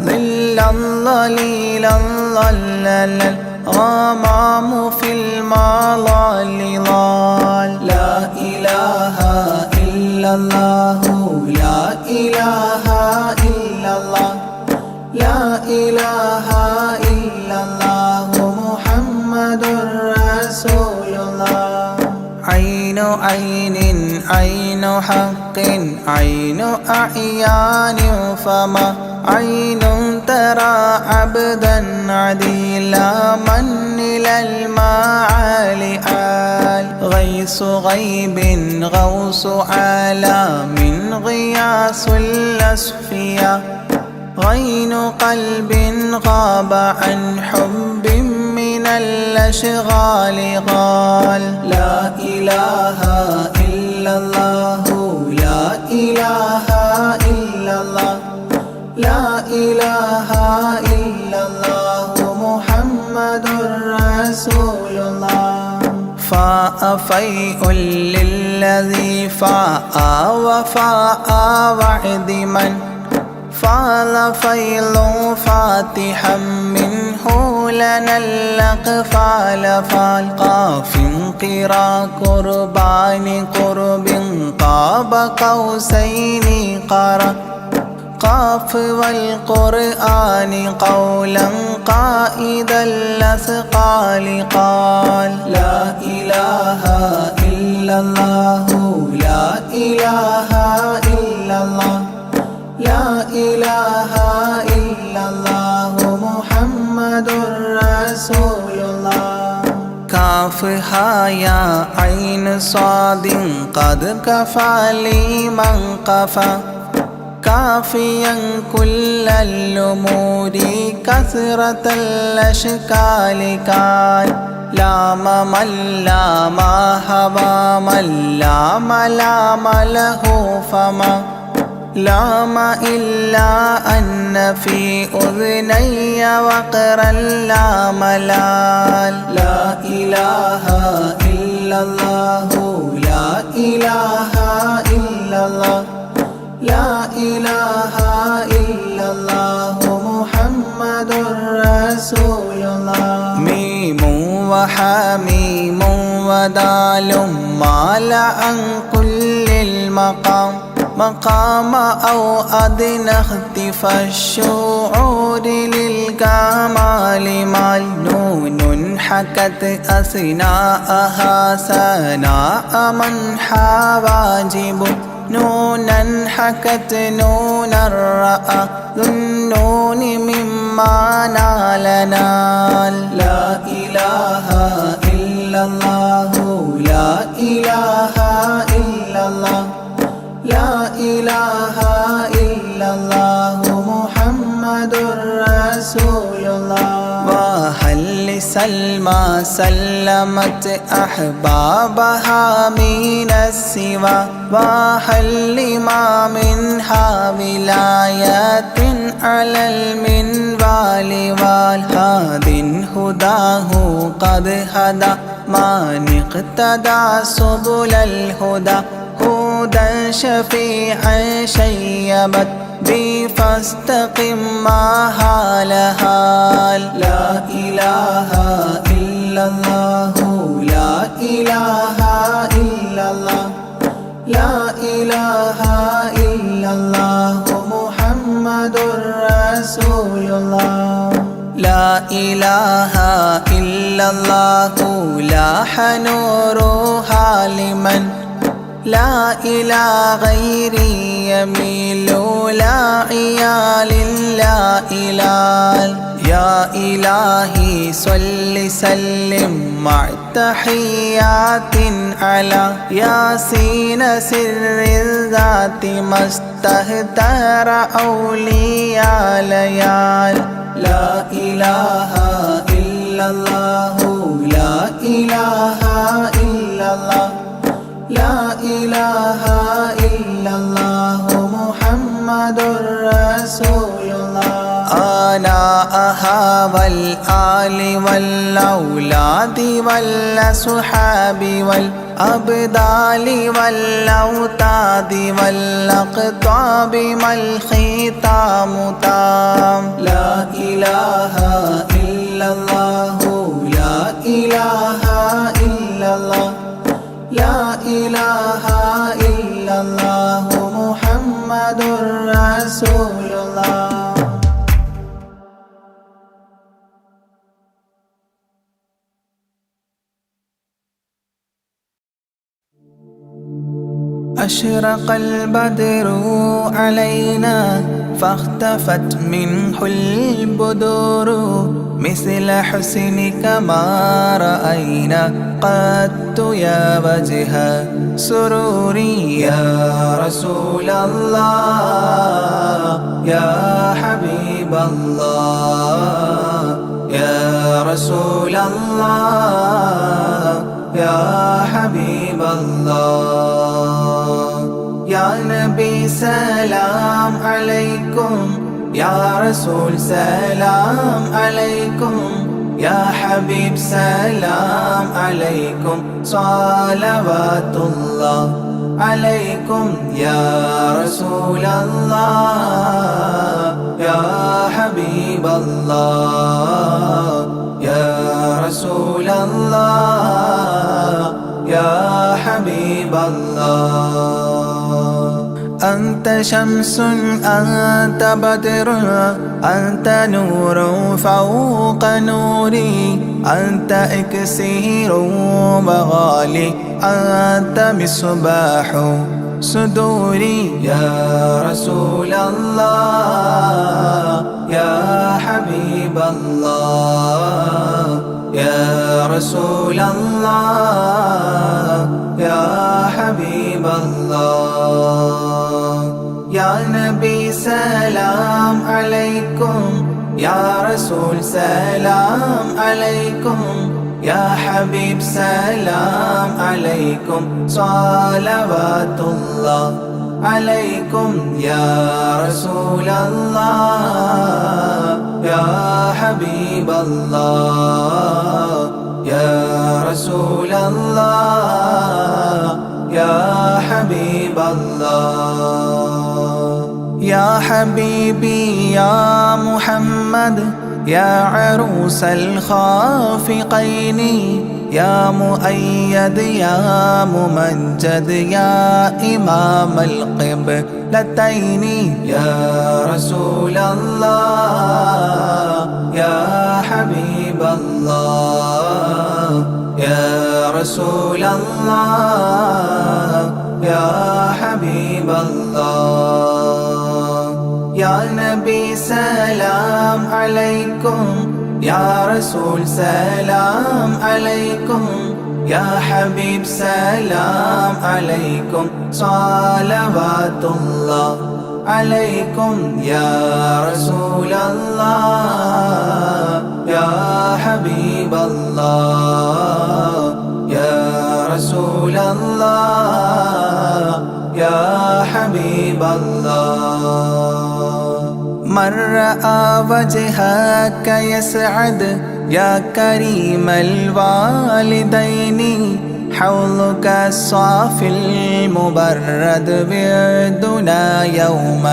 ظلا ظليلا ظلل الغمام في المظال ضال. لا إله إلا الله لا إله إلا الله لا إله إلا الله محمد رسول الله. عين عين عين حق عين أعيان فما عين ترى عبدا عديلا من إلى المعالي آل. غيث غيب غوث عالم غياث الأصفياء غين قلب غاب عن حب من الأشغال قال. لا إله إلا الله لا إله إلا الله لا إله إلا الله محمد رسول الله. فاء فيء للذي فاء وفاء وعد من فاض فيض فاتحا منه لنا الأقفال فالقاف قرا قربان قرب قاب قوسين قرا قاف والقرآن قولا قائد الأثقال قال. لا إله إلا الله لا إله إلا الله لا إله إلا الله محمد رسول الله. كافها يا عين صاد قد كفى لي من قفى كافيا كل الأمور كثرة الأشكال قال. لام من لام هوى من لام لام له فما لام إلا أن في أذني وقرا لا ملال. لا إله إلا الله لا إله إلا الله لا إله إلا الله محمد رسول الله. ميم وحميم ودال مال عن كل المقام مقام أو أدنى اختفى الشعور للكمال مال. نون حكت أثناءها ثناء من حواجب نونا حكت نون الرأى ذو النون مما نال نال. لا إله إلا الله لا إله إلا الله لا إله إلا الله محمد رسول الله. وهل لسلمى سلمت أحبابها من السوى وهل لما منها ولايات على المنوال والهاد بهداه قد هدى من اقتدى سبل الهدى هدى شفيعا شيبت بي فاستقم ما هال هال. لا إله إلا الله لا إله إلا الله لا إله إلا الله محمد رسول الله. لا إله إلا الله لاح نورها لمن لا إلى غيري يميل لا عيال لا إلال. يا إلهي صل سلم مع تحيات على ياسين سر الذات ما استهتر أولياء ليال. لا إله إلا الله لا إله إلا الله لا إله إلا الله محمد رسول الله. أنا أهوى الآل والأولاد والأصحاب والأبدال والأوتاد والأقطاب ما الختام تام. لا إله إلا الله لا إله إلا الله لا إله إلا الله محمد رسول الله. أشرق البدر علينا فاختفت منه البدور مثل حسنك ما رأينا قط يا وجه سروري. يا رسول الله يا حبيب الله يا رسول الله يا حبيب الله. يا نبي سلام عليكم يا رسول سلام عليكم يا حبيب سلام عليكم صلوات الله عليكم. يا رسول الله يا حبيب الله يا رسول الله يا حبيب الله. أنت شمس أنت بدر أنت نور فوق نوري أنت إكسير وغالي أنت مصباح صدوري. يا رسول الله يا حبيب الله يا رسول الله يا حبيب الله. يا نبي سلام عليكم يا رسول سلام عليكم يا حبيب سلام عليكم صلوات الله عليكم. يا رسول الله يا حبيب الله يا رسول الله يا حبيب الله. يا حبيبي يا محمد يا عروس الخافقين يا مؤيد يا ممجد يا إمام القبلتين. يا رسول الله يا حبيب الله يا رسول الله يا حبيب الله. يا نبي سلام عليكم يا رسول سلام عليكم يا حبيب سلام عليكم صلوات الله عليكم. يا رسول الله يا حبيب الله يا رسول الله يا حبيب الله. من رأى وجهك يسعد يا كريم الوالدين حوضك الصافي المبرد بردنا يوم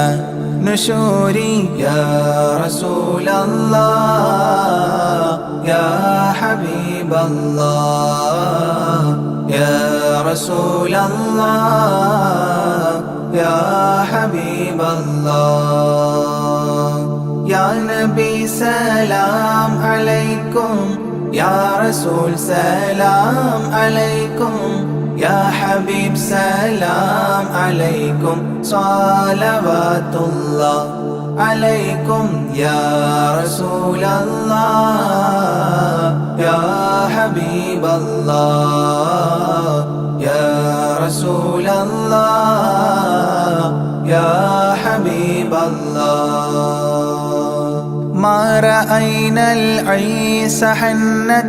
نشوري يا رسول الله يا حبيب الله يا رسول الله يا حبيب الله يا نبي سلام عليكم يا رسول سلام عليكم يا حبيب سلام عليكم صلوات الله عليكم يا رسول الله يا حبيب الله يا رسول الله يا حبيب الله ما رأينا العيس حنت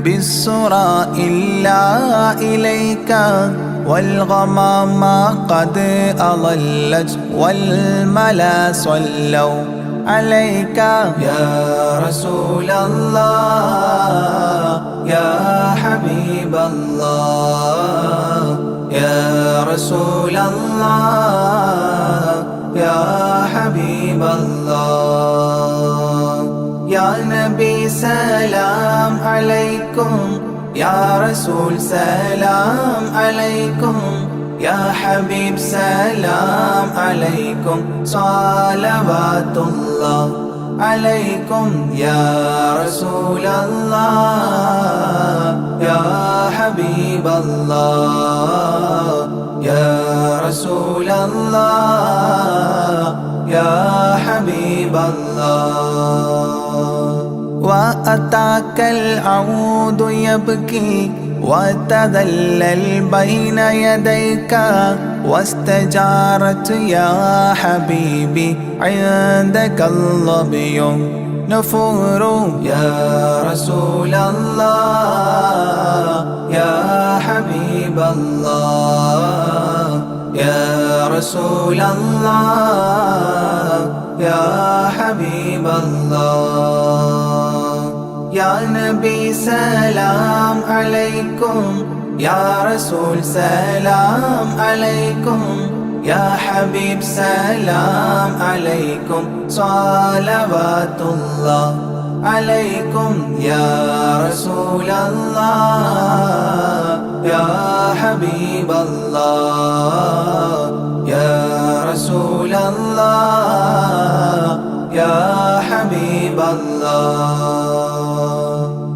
بالسرى إلا إليك والغمام قد أضلت والملا صلوا عليك يا رسول الله يا حبيب الله يا رسول الله يا حبيب الله يا نبي سلام عليكم يا رسول سلام عليكم يا حبيب سلام عليكم صلوات الله عليكم يا رسول الله يا حبيب الله يا رسول الله يا حبيب الله وأتاك العود يبكي وتذلل بين يديك واستجارت يا حبيبي عندك الظبي نفور يا رسول الله يا حبيب الله يا رسول الله يا حبيب الله يا نبي سلام عليكم يا رسول سلام عليكم يا حبيب سلام عليكم صلوات الله عليكم يا رسول الله يا حبيب الله يا رسول الله يا حبيب الله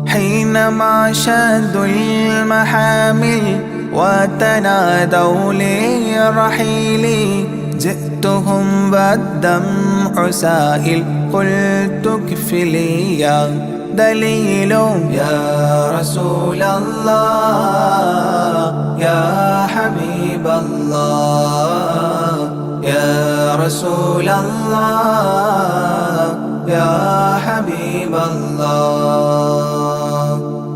حينما شدوا المحامل وتنادوا لرحيلي جئتهم والدمع سائل قلت اكفلي يا دليل يا رسول الله يا حبيب الله يا رسول الله يا حبيب الله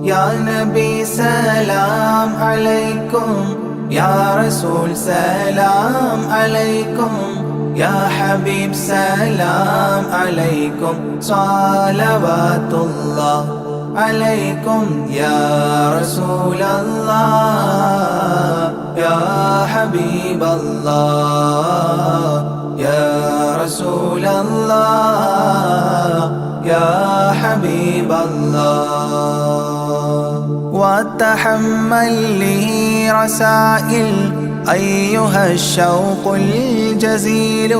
يا نبي سلام عليكم يا رسول سلام عليكم يا حبيب سلام عليكم صلوات الله عليكم يا رسول الله يا حبيب الله يا رسول الله يا حبيب الله وتحمل لي رسائل أيها الشوق الجزيل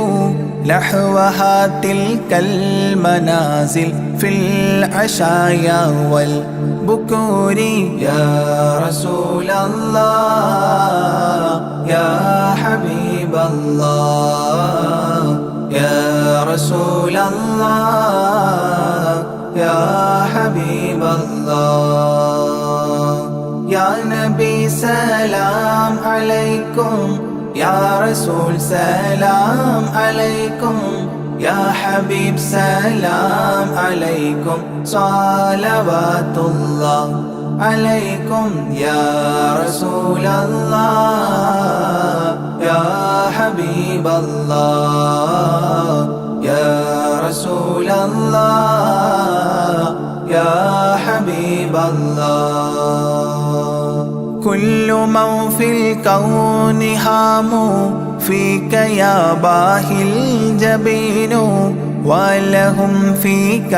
نحوها تلك المنازل في العشايا والبكور يا رسول الله يا حبيب الله يا رسول الله يا حبيب الله يا نبي سلام عليكم يا رسول سلام عليكم يا حبيب سلام عليكم صلوات الله عليكم يا رسول الله يا حبيب الله يا رسول الله يا حبيب الله كل من في الكون هام فيك يا باهي الجبين ولهم فيك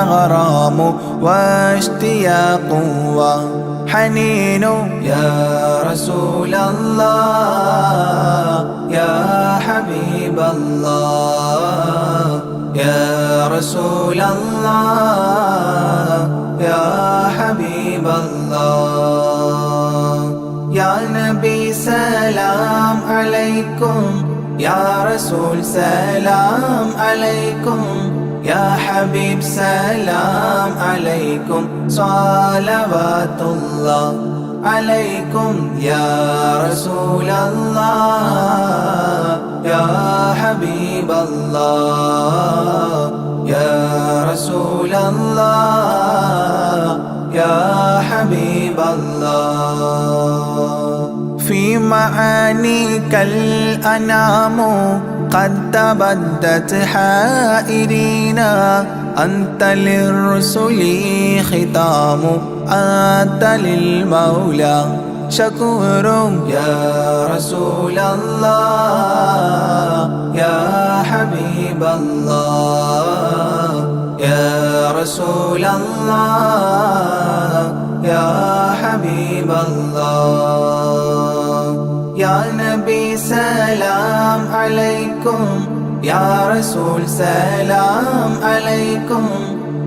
غرام واشتياق وحنين يا رسول الله يا حبيب الله يا رسول الله يا حبيب الله يا نبي سلام عليكم يا رسول سلام عليكم يا حبيب سلام عليكم صلوات الله عليكم يا رسول الله يا حبيب الله يا رسول الله يا حبيب الله في معانيك الأنام قد تبدت حائرين أنت للرسل ختام أنت للمولى شكور يا رسول الله يا حبيب الله يا رسول الله يا حبيب الله يا نبي سلام عليكم يا رسول سلام عليكم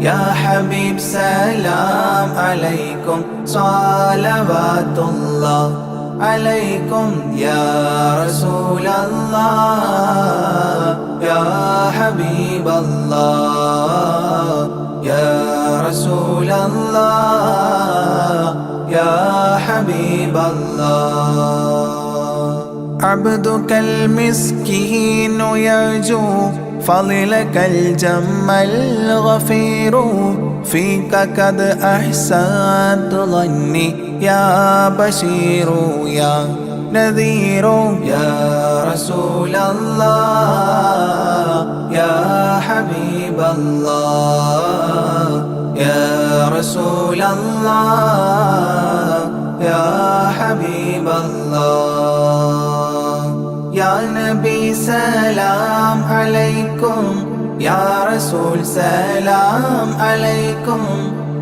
يا حبيب سلام عليكم صلوات الله عليكم يا رسول الله يا حبيب الله يا رسول الله يا حبيب الله عبدك المسكين يرجو فضلك الجم الغفير فيك قد أحسنت ظني يا بشير يا نذير يا رسول الله يا حبيب الله يا رسول الله يا حبيب الله يا نبي سلام عليكم يا رسول سلام عليكم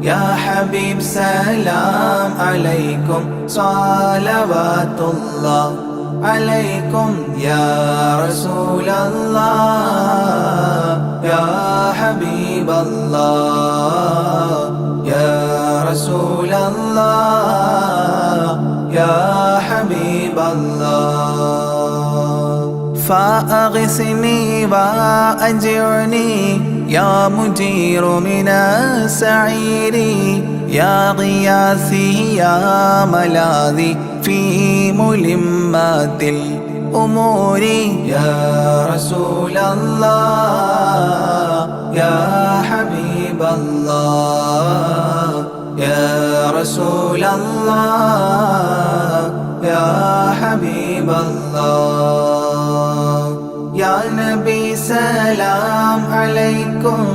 يا حبيب سلام عليكم صلوات الله عليكم يا رسول الله يا حبيب الله يا رسول الله يا حبيب الله فأغثني وأجرني يا مجير من السعير يا غياثي يا ملاذي في ملمات الأمور يا رسول الله يا حبيب الله يا رسول الله يا حبيب الله يا نبي سلام عليكم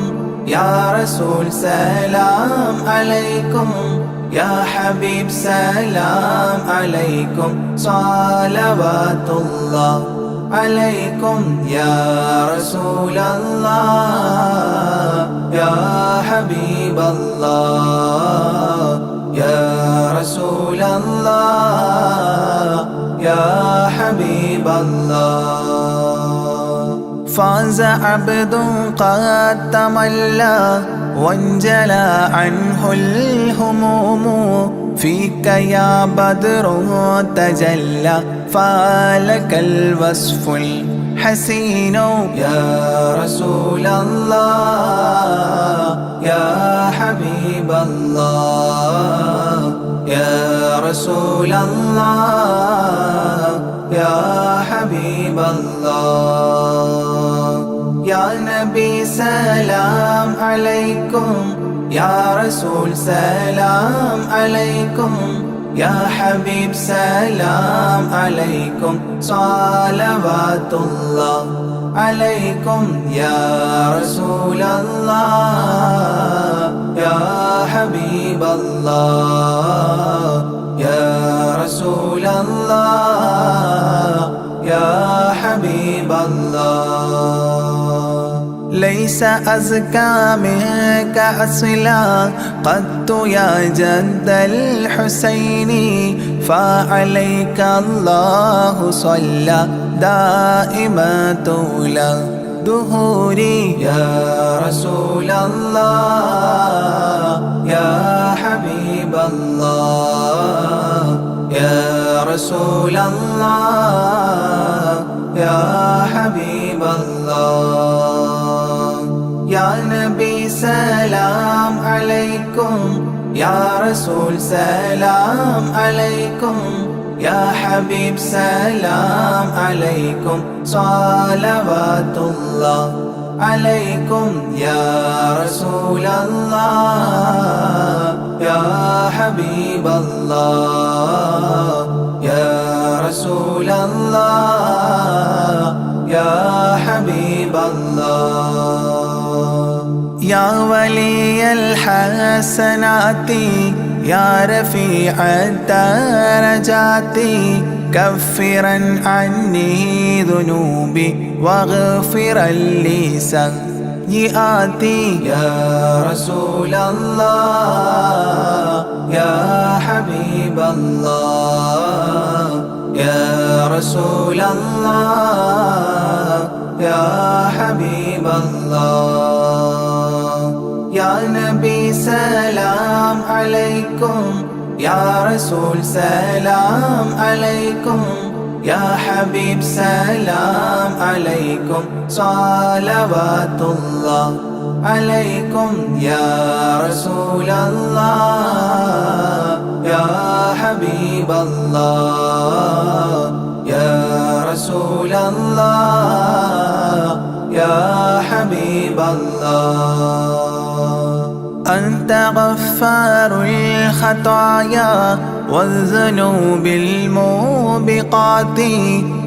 يا رسول سلام عليكم يا حبيب سلام عليكم صلوات الله عليكم يا رسول الله يا حبيب الله يا رسول الله يا حبيب الله فاز عبد قد تملى وانجلى عنه الهموم فيك يا بدر تجلى فلك الوصف الحسين يا رسول الله يا حبيب الله يا رسول الله يا حبيب الله يا نبي سلام عليكم يا رسول سلام عليكم يا حبيب سلام عليكم صلوات الله عليكم يا رسول الله يا حبيب الله يا رسول الله يا حبيب الله ليس أزكى منك أصلا قط يا جد الحسين فعليك الله صلى دائما طول دهوري يا رسول الله يا حبيب الله يا رسول الله يا حبيب الله يا نبي سلام عليكم يا رسول سلام عليكم يا حبيب سلام عليكم صلوات الله عليكم يا رسول الله يا حبيب الله يا رسول الله يا حبيب الله يا ولي الحسنات يا رفيع الدرجات كفرا عني ذنوبي واغفرا لي سيئاتي يا رسول الله يا حبيب الله يا رسول الله يا حبيب الله يا نبي سلام عليكم يا رسول سلام عليكم يا حبيب سلام عليكم صلوات الله عليكم يا رسول الله يا حبيب الله يا رسول الله يا حبيب الله أنت غفار الخطايا والذنوب الموبقات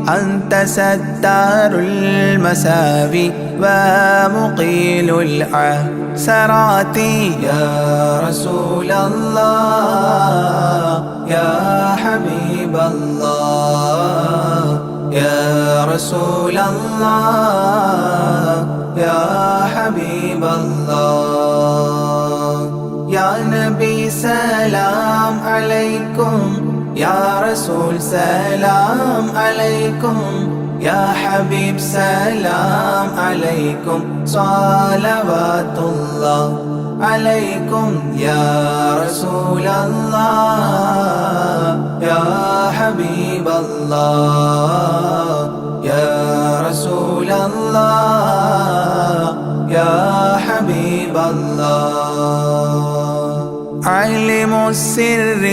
أنت ستار المساوي ومقيل العثرات يا رسول الله يا حبيب الله يا رسول الله يا حبيب الله يا نبي سلام عليكم يا رسول سلام عليكم يا حبيب سلام عليكم صلوات الله عليكم يا رسول الله يا حبيب الله يا رسول الله يا حبيب الله علم السر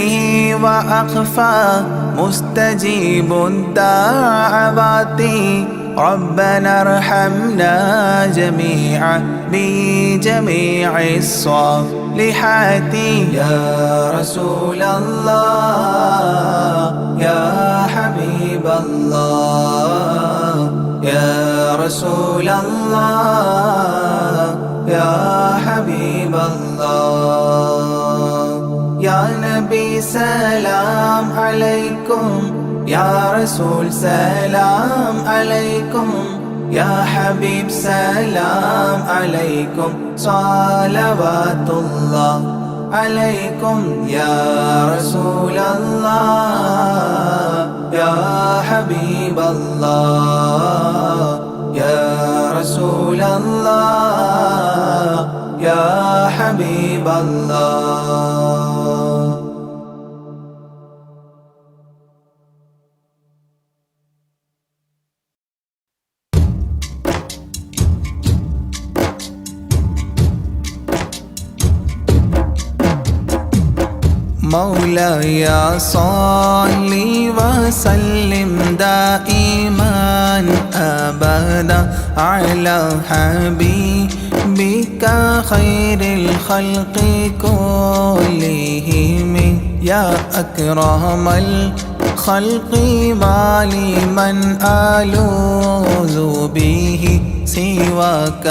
وأخفى مستجيب الدعوات ربنا ارحمنا جميعا بجميع الصالحات يا رسول الله يا حبيب الله يا رسول الله يا حبيب الله يا نبي سلام عليكم يا رسول سلام عليكم يا حبيب سلام عليكم صلوات الله عليكم يا رسول الله يا حبيب الله يا رسول الله يا حبيب الله مولاي صل وسلم دائما أبدا على حبيبك خير الخلق كلهم يا أكرم خلقي ما لي من ألوذ به سواك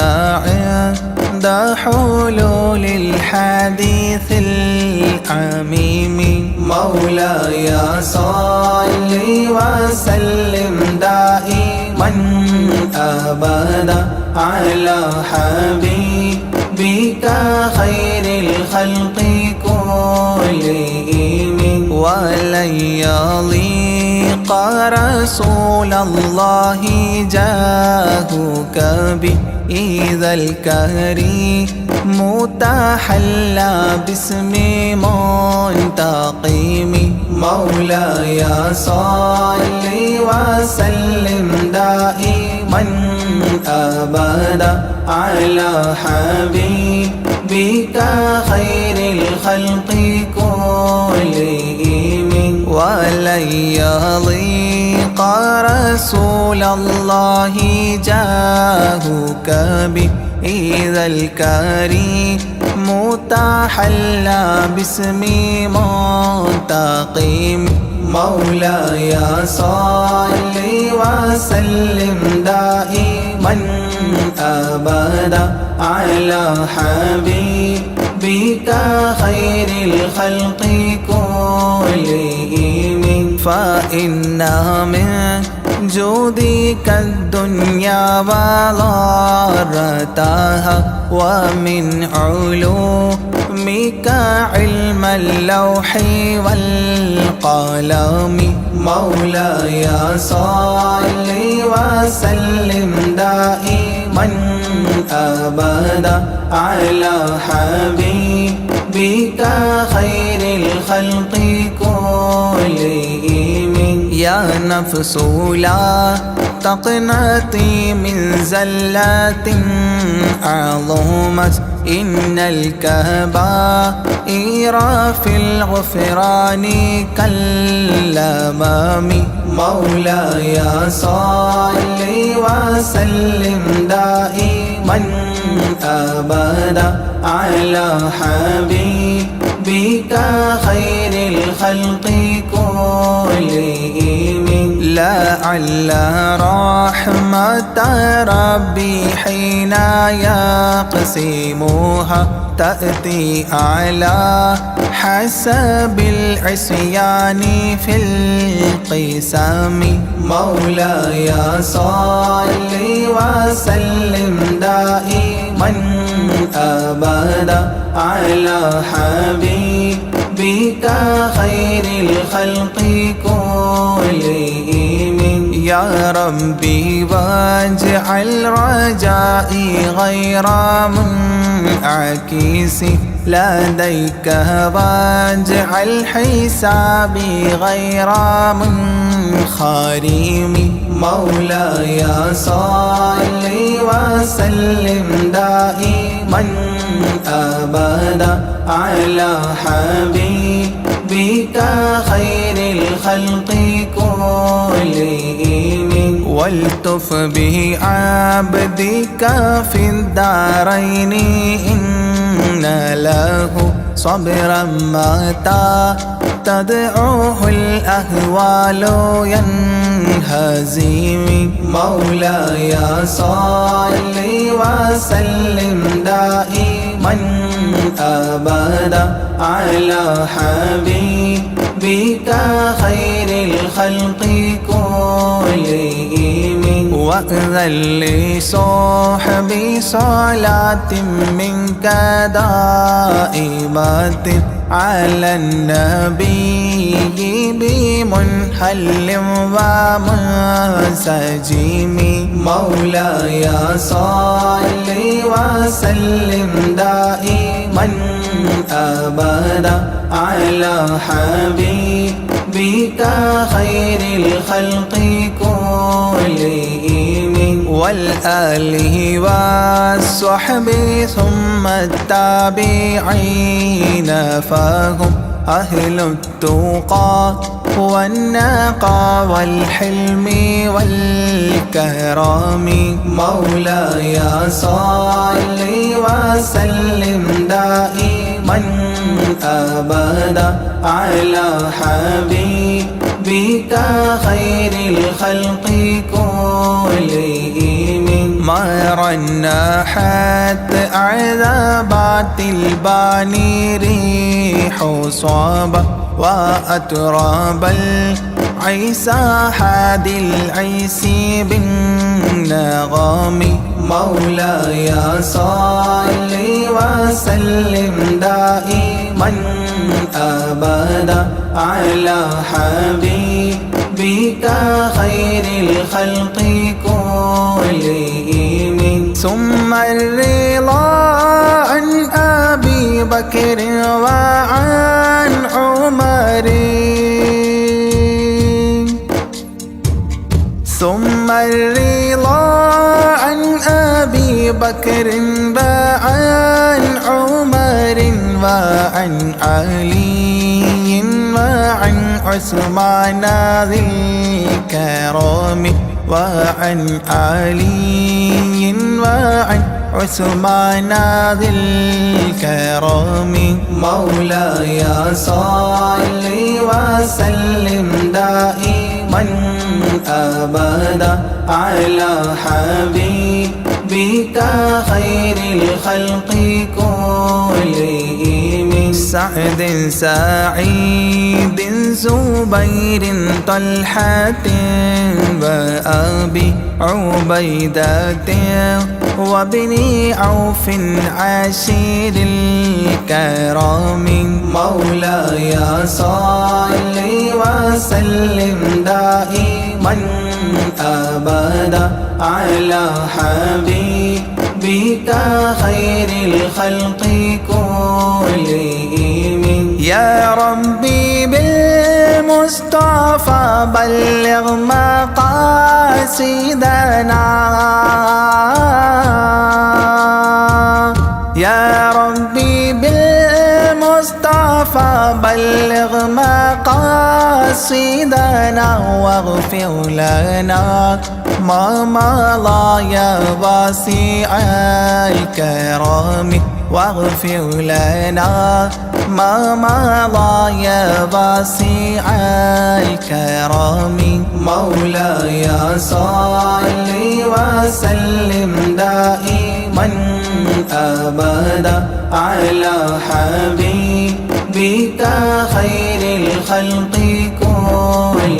عند حلول الحديث العميم مولاي صل وسلم دائما أبدا على حبيبك خير الخلق كلهم ولن يضيق رسول الله جاهك بإذا الكريم تحلى باسم منتقم مولاي صل وسلم دائما أبدا على حبيبك خير الخلق كلهم ولن يضيق رسول الله جاهك بإذا الكريم تحلى باسم منتقم مولاي صل وسلم دائما أبدا على حبيبك خير الخلق كلهم فإن من جودك الدنيا وضارتها ومن علومك علم اللوح والقلم مولاي صل وسلم دائما أبدا على حبيبك خير الخلق كلهم يا نفس لا تقنطي من زلات عظمت إن الكبائر في الغفران كالأمام مولاي صل وسلم دائما أبدا على حبيبك خير الخلق كلهم لعل رحمة ربي حين يقسمها تأتي على حسب العصيان في القسم مولاي صل وسلم دائما أبدا على حبيبك خير الخلق كلهم يا ربي واجعل رجائي غير منعكس لديك واجعل حسابي غير منخرم مولاي صل وسلم دائما أبدا على حبيبك خير الخلق كلهم والتف به عبدك في الدارين إن له صبرا متى تدعوه الأهوال ينهزم مولاي صل وسلم دائما أبدا على حبيبك خير الخلق كلهم وأذن لصحبي صلاة منك دائمة على النبي بمنحل ومنسجم مولاي صل وسلم دائما أبدا على حبيبك خير الخلق كلهم والآله والصحب ثم التابعين فهم أهل التقى والنقى والحلم والكرم مولاي صل وسلم دائما أبدا على حبيبك بك خير الخلق كلهم مر الناحت عذابات الباني ريح صابة وأتراب العيسى حاد العيس بالنغم مولاي صل وسلم دائما أبدا على حبيبك خير الخلق كلهم ثم الرضا عن أبي بكر وعن عمر ثم الرضا عن أبي بكر وعن عمر وعن علي وعن عثمان ذي الكرم وعن علي وعن عثمان ذي الكرم مولاي صل وسلم دائما أبدا على حبيبك خير الخلق كلهم سعد سعيد زبير طلحة وأبي عبيدة وابن عوف عشير الكرام مولاي صل وسلم دائما أبدا على حبيبك خير الخلق كلهم يا ربي بالمصطفى بلغ مقاصدنا يا ربي بالمصطفى بلغ مقاصدنا واغفر لنا ما مضى يا واسع الكرم واغفر لنا ما مضى يا واسع الكرم مولاي صل وسلم دائما أبدا على حبيبك خير الخلق كلهم